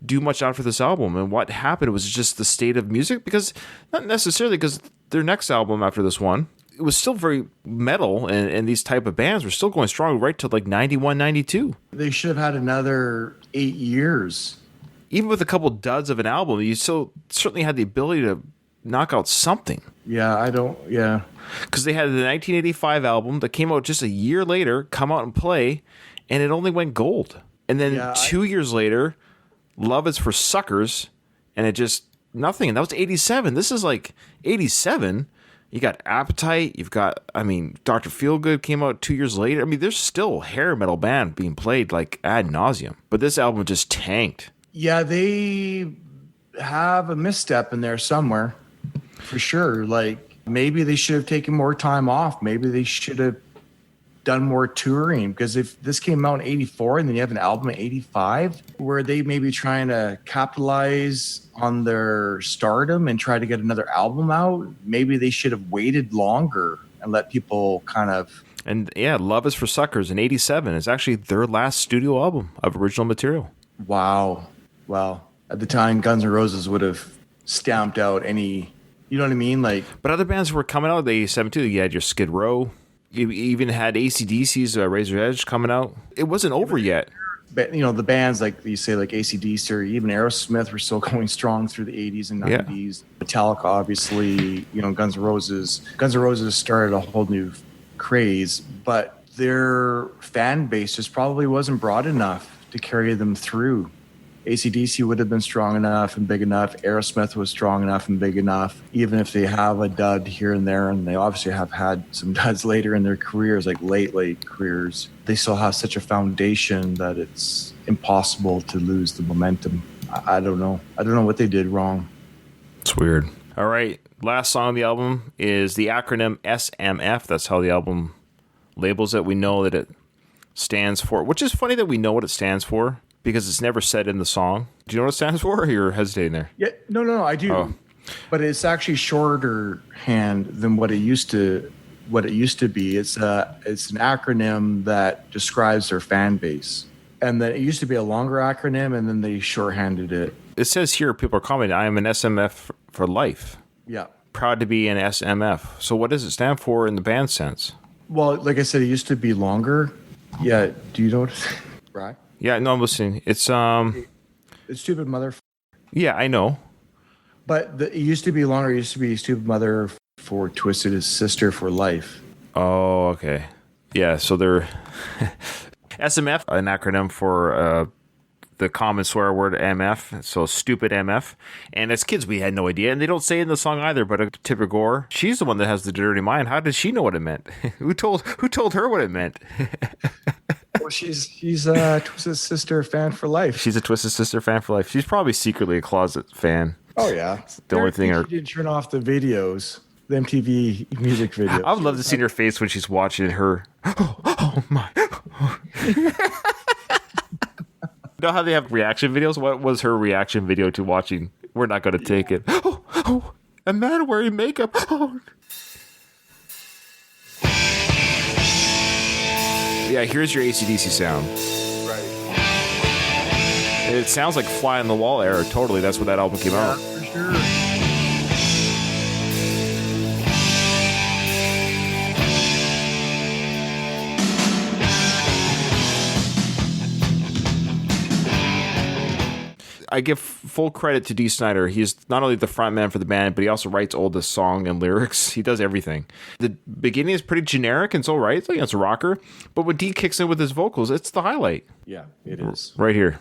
do much after this album and what happened. Was it just the state of music? Because not necessarily, because their next album after this one, it was still very metal, and these type of bands were still going strong right to like 91, 92. They should have had another 8 years. Even with a couple duds of an album, you still certainly had the ability to knock out something. Yeah, Because they had the 1985 album that came out just a year later, Come Out and Play, and it only went gold. And then 2 years later, Love Is for Suckers, and it just nothing. And that was 87. This is like 87. You got Appetite. You've got, Dr. Feelgood came out 2 years later. There's still hair metal band being played like ad nauseum. But this album just tanked. Yeah, they have a misstep in there somewhere, for sure. Like, maybe they should have taken more time off. Maybe they should have done more touring, because if this came out in 84 and then you have an album in 85, where they may be trying to capitalize on their stardom and try to get another album out, maybe they should have waited longer and let people kind of... And yeah, Love Is for Suckers in 87 is actually their last studio album of original material. Wow. Well, at the time, Guns N' Roses would have stamped out any... You know what I mean? Like, but other bands were coming out in 87 too. You had your Skid Row. You even had AC/DC's Razor's Edge coming out. It wasn't over yet. But, the bands like you say, like AC/DC or even Aerosmith were still going strong through the 80s and 90s. Yeah. Metallica, obviously, Guns N' Roses. Guns N' Roses started a whole new craze, but their fan base just probably wasn't broad enough to carry them through. AC/DC would have been strong enough and big enough. Aerosmith was strong enough and big enough. Even if they have a dud here and there, and they obviously have had some duds later in their careers, like late careers, they still have such a foundation that it's impossible to lose the momentum. I don't know. I don't know what they did wrong. It's weird. All right. Last song on the album is the acronym SMF. That's how the album labels it. We know that it stands for, which is funny that we know what it stands for, because it's never said in the song. Do you know what it stands for, or you're hesitating there? Yeah, no, I do. Oh. But it's actually shorter hand than what it used to be. It's an acronym that describes their fan base. And then it used to be a longer acronym, and then they shorthanded it. It says here, people are commenting, I am an SMF for life. Yeah. Proud to be an SMF. So what does it stand for in the band sense? Well, like I said, it used to be longer. Yeah, do you know what right? Yeah, no, I'm listening. It's It's Stupid Mother. yeah, I know. But it used to be longer. It used to be Stupid Mother for Twisted Sister for Life. Oh, okay. Yeah, so they're SMF, an acronym for the common swear word MF, so stupid MF. And as kids, we had no idea, and they don't say it in the song either. But Tipper Gore, she's the one that has the dirty mind. How did she know what it meant? Who told her what it meant? Well, she's a Twisted Sister fan for life. She's a Twisted Sister fan for life. She's probably secretly a closet fan. Oh yeah, The only thing she didn't turn off the videos, the MTV music videos. I would love to see her face when she's watching her. Oh my! You know how they have reaction videos? What was her reaction video to watching We're Not Gonna Take It? Oh, a man wearing makeup. Oh. Yeah, here's your AC/DC sound. Right. And it sounds like Fly on the Wall era. Totally, that's when that album came out. For sure. I give full credit to Dee Snider. He's not only the frontman for the band, but he also writes all the song and lyrics. He does everything. The beginning is pretty generic and it's all right. It's like it's a rocker. But when Dee kicks in with his vocals, it's the highlight. Yeah, it is. Right here.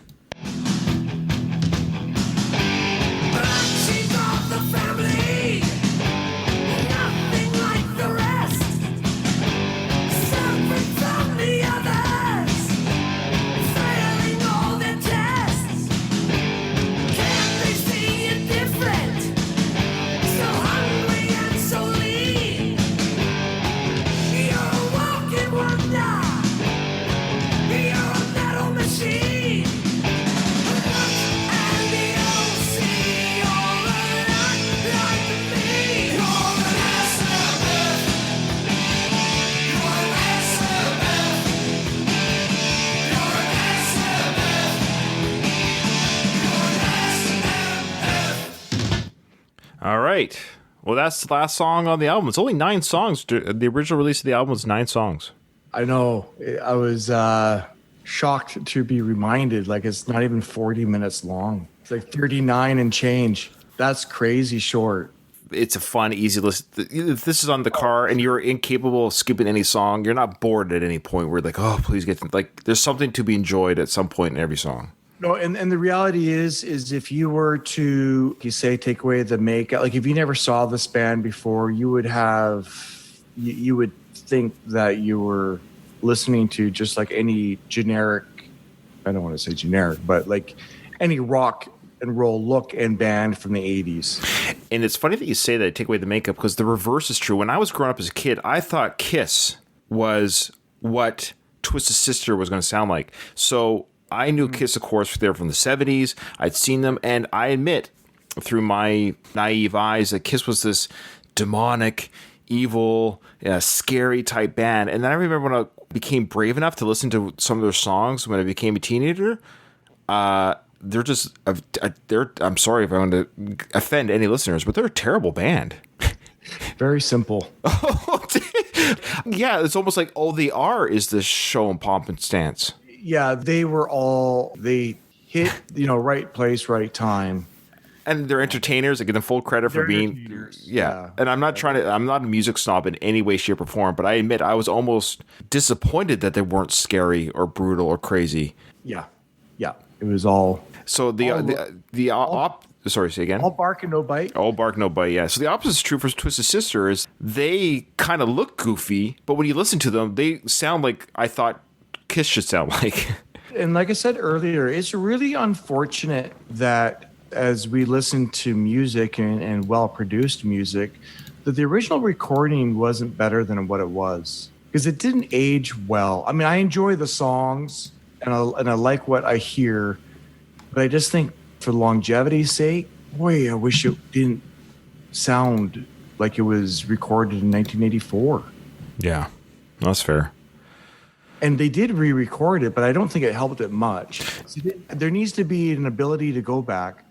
She's of the family, nothing like the rest. Separate from the others, failing all their tests. Can't they see it different? So hungry and so lean. You're a walking wonder. You're a metal machine. And the OC, all like me. You're an SMF. You're an SMF. You're an SMF. You're an SMF. All right. Well, that's the last song on the album. It's only 9 songs. The original release of the album was 9 songs. I know. I was shocked to be reminded, like, it's not even 40 minutes long. It's like 39 and change. That's crazy short. It's a fun, easy listen. If this is on the car and you're incapable of skipping any song, you're not bored at any point where you're like, oh, please get to, like, there's something to be enjoyed at some point in every song. No, and the reality is if you were to, you say, take away the makeup, like if you never saw this band before, you would you would think that you were listening to just like any generic, I don't want to say generic, but like any rock and roll look and band from the 80s. And it's funny that you say that, take away the makeup, because the reverse is true. When I was growing up as a kid, I thought Kiss was what Twisted Sister was going to sound like. So I knew Kiss, of course, they're from the 70s. I'd seen them, and I admit, through my naive eyes, that Kiss was this demonic, evil, scary type band. And then I remember when I became brave enough to listen to some of their songs when I became a teenager, they're just, I'm sorry if I want to offend any listeners, but they're a terrible band. Very simple. Yeah, it's almost like all they are is this show and pomp and stance. Yeah, they hit, right place, right time. And they're entertainers. I give them full credit for being, yeah. And I'm not a music snob in any way, shape, or form, but I admit I was almost disappointed that they weren't scary or brutal or crazy. Yeah. It was all. So sorry, say again. All bark and no bite. All bark, no bite. Yeah. So the opposite is true for Twisted Sister. Is they kind of look goofy, but when you listen to them, they sound like I thought Kiss should sound like. And like I said earlier, it's really unfortunate that as we listen to music and well-produced music, that the original recording wasn't better than what it was, because it didn't age well. I mean, I enjoy the songs and I like what I hear, but I just think for longevity's sake, boy, I wish it didn't sound like it was recorded in 1984. Yeah, that's fair. And they did re-record it, but I don't think it helped it much. So there needs to be an ability to go back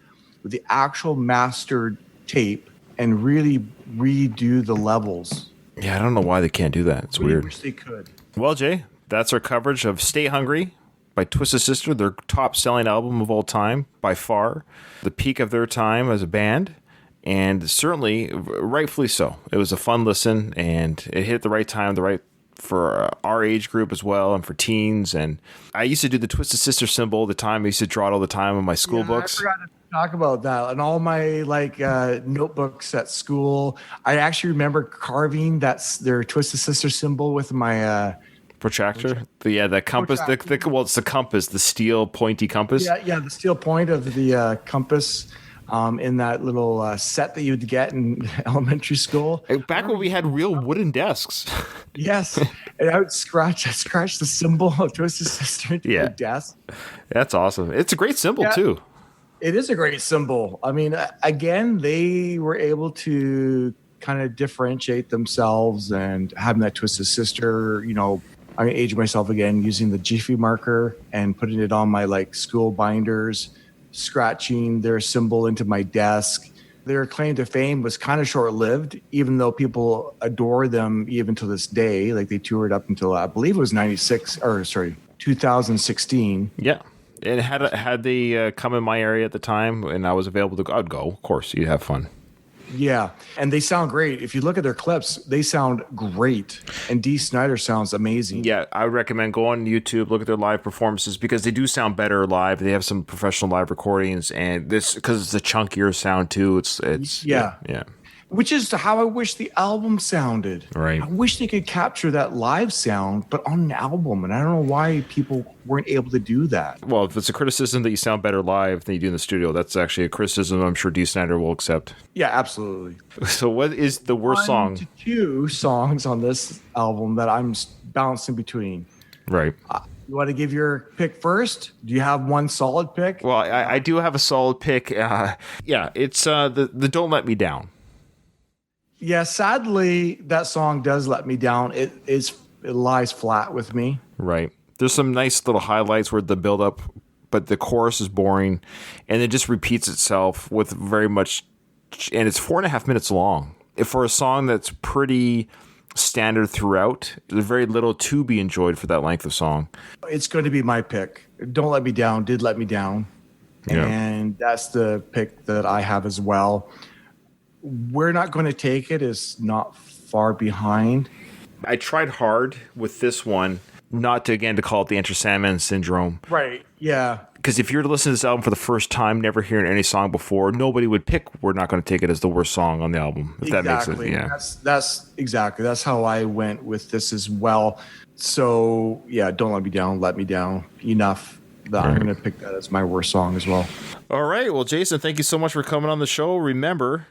with the actual mastered tape and really redo the levels. Yeah, I don't know why they can't do that. It's weird. I wish they could. Well, Jay, That's our coverage of Stay Hungry by Twisted Sister, their top-selling album of all time, by far. The peak of their time as a band, and certainly, rightfully so. It was a fun listen, and it hit the right time, for our age group as well, and for teens. And I used to do the Twisted Sister symbol all the time. I used to draw it all the time in my school books. I forgot to talk about that. And all my notebooks at school, I actually remember carving their Twisted Sister symbol with my protractor. The compass. It's the compass, the steel pointy compass. Yeah, the steel point of the compass. In that little set that you'd get in elementary school. Back when we had real wooden desks. Yes. And I would scratch the symbol of Twisted Sister into my desk. That's awesome. It's a great symbol, too. It is a great symbol. I mean, again, they were able to kind of differentiate themselves and having that Twisted Sister, I'm going to age myself again using the Jiffy marker and putting it on my school binders, scratching their symbol into my desk. Their claim to fame was kind of short-lived, even though people adore them even to this day. They toured up until, I believe it was 2016. Yeah. And had they come in my area at the time and I was available to go, I'd go. Of course, you'd have fun. Yeah, and they sound great. If you look at their clips, they sound great. And Dee Snider sounds amazing. Yeah, I would recommend go on YouTube, look at their live performances because they do sound better live. They have some professional live recordings, and this because it's a chunkier sound too. It's yeah. Which is how I wish the album sounded. Right. I wish they could capture that live sound, but on an album. And I don't know why people weren't able to do that. Well, if it's a criticism that you sound better live than you do in the studio, that's actually a criticism I'm sure Dee Snider will accept. Yeah, absolutely. So what is the worst song? 1 to 2 songs on this album that I'm bouncing between. Right. You want to give your pick first? Do you have one solid pick? Well, I do have a solid pick. It's the Don't Let Me Down. Yeah, sadly, that song does let me down. It lies flat with me. Right. There's some nice little highlights where the build up, but the chorus is boring, and it just repeats itself with very much, and it's 4.5 minutes long. For a song that's pretty standard throughout, there's very little to be enjoyed for that length of song. It's going to be my pick. Don't Let Me Down did let me down, and that's the pick that I have as well. We're Not Going to Take It is not far behind. I tried hard with this one not to call it the Enter Sandman syndrome. Right, yeah. Because if you're to listen to this album for the first time, never hearing any song before, nobody would pick We're Not Going to Take It as the worst song on the album. If that makes sense. Yeah. That's exactly. That's how I went with this as well. So, yeah, Don't Let Me Down, Let Me Down. Enough. I'm going to pick that as my worst song as well. All right. Well, Jason, thank you so much for coming on the show. Remember,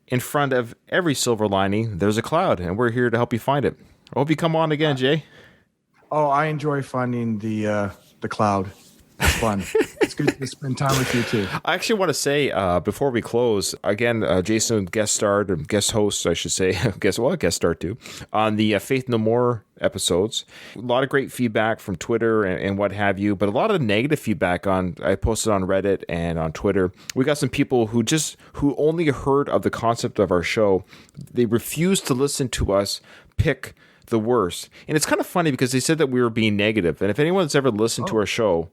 in front of every silver lining, there's a cloud, and we're here to help you find it. I hope you come on again, Jay. Oh, I enjoy finding the cloud. It's fun. It's good to spend time with you, too. I actually want to say, before we close, again, Jason guest host, I should say, guest star too, on the Faith No More episodes. A lot of great feedback from Twitter and what have you, but a lot of negative feedback I posted on Reddit and on Twitter. We got some people who only heard of the concept of our show. They refused to listen to us pick the worst. And it's kind of funny because they said that we were being negative. And if anyone's ever listened to our show,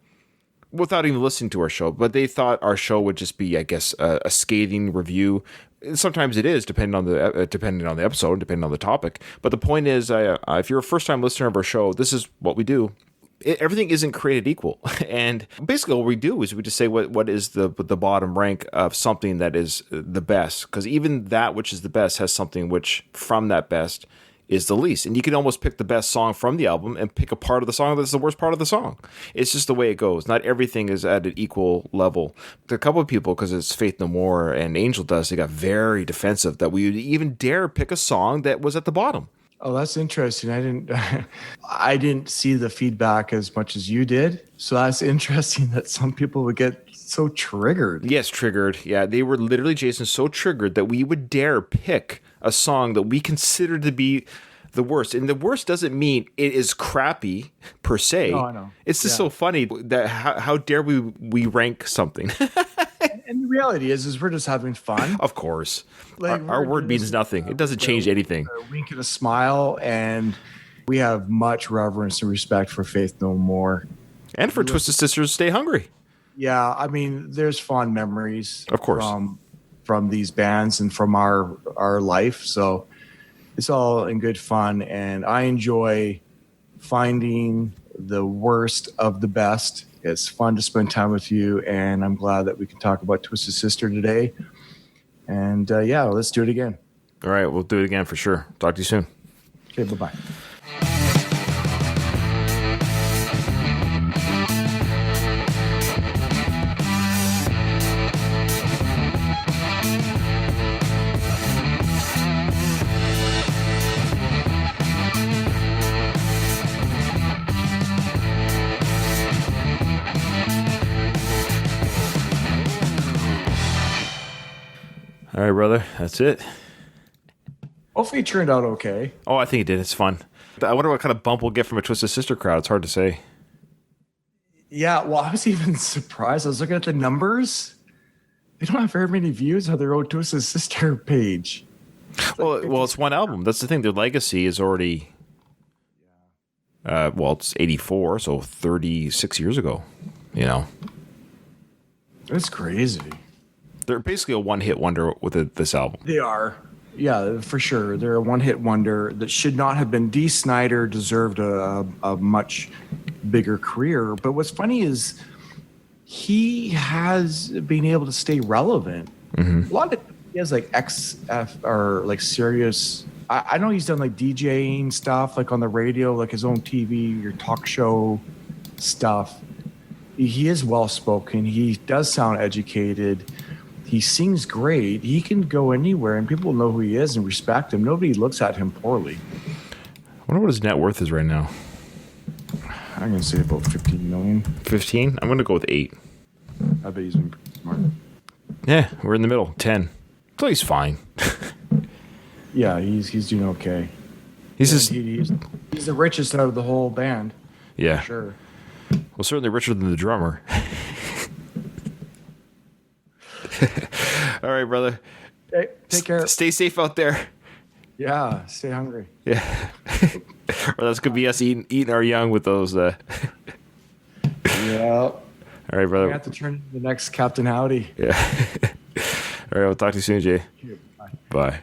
without even listening to our show, but they thought our show would just be, I guess, a scathing review. Sometimes it is, depending on the episode, depending on the topic. But the point is, if you're a first-time listener of our show, this is what we do. Everything isn't created equal, and basically all we do is we just say what is the bottom rank of something that is the best, because even that which is the best has something which from that best is the least. And you can almost pick the best song from the album and pick a part of the song that's the worst part of the song. It's just the way it goes. Not everything is at an equal level. There are a couple of people, because it's Faith No More and Angel Dust, they got very defensive that we would even dare pick a song that was at the bottom. Oh, that's interesting. I didn't see the feedback as much as you did. So that's interesting that some people would get so triggered. Yes, triggered. Yeah, they were literally, Jason, so triggered that we would dare pick a song that we consider to be the worst. And the worst doesn't mean it is crappy per se. No, I know. It's just so funny that how dare we rank something. And the reality is we're just having fun. Of course. Our word means nothing. It doesn't change anything. A wink and a smile, and we have much reverence and respect for Faith No More. And for Twisted Sisters, Stay Hungry. Yeah, I mean, there's fond memories, Of course. from these bands and from our life. So it's all in good fun, and I enjoy finding the worst of the best. It's fun to spend time with you, and I'm glad that we can talk about Twisted Sister today. And yeah, let's do it again. All right, we'll do it again for sure. Talk to you soon. Okay, bye-bye. All right, brother. That's it. Hopefully it turned out okay. Oh, I think it did. It's fun. I wonder what kind of bump we'll get from a Twisted Sister crowd. It's hard to say. Yeah, well, I was even surprised. I was looking at the numbers. They don't have very many views on their own Twisted Sister page. Well, it's one album. That's the thing. Their legacy is already, it's 84, so 36 years ago. You know, It's crazy. they're basically a one-hit wonder with this album. They are. Yeah, for sure. They're a one-hit wonder that should not have been. Dee Snider deserved a much bigger career. But what's funny is he has been able to stay relevant. Mm-hmm. A lot of he has like XF or like serious. I know he's done like DJing stuff, like on the radio, like his own TV or talk show stuff. He is well spoken. He does sound educated. He sings great. He can go anywhere, and people know who he is and respect him. Nobody looks at him poorly. I wonder what his net worth is right now. I'm gonna say about 15 million. 15? I'm going to go with 8. I bet he's been pretty smart. Yeah, we're in the middle. 10. So he's fine. Yeah, he's doing okay. He's He's the richest out of the whole band. yeah. For sure. Well, certainly richer than the drummer. All right, brother. Hey, take care. Stay safe out there. Yeah, stay hungry. Yeah. Or that's going to be us eating our young with those. Yeah. All right, I brother. have to turn into the next Captain Howdy. Yeah. All right, we'll talk to you soon, Jay. Bye.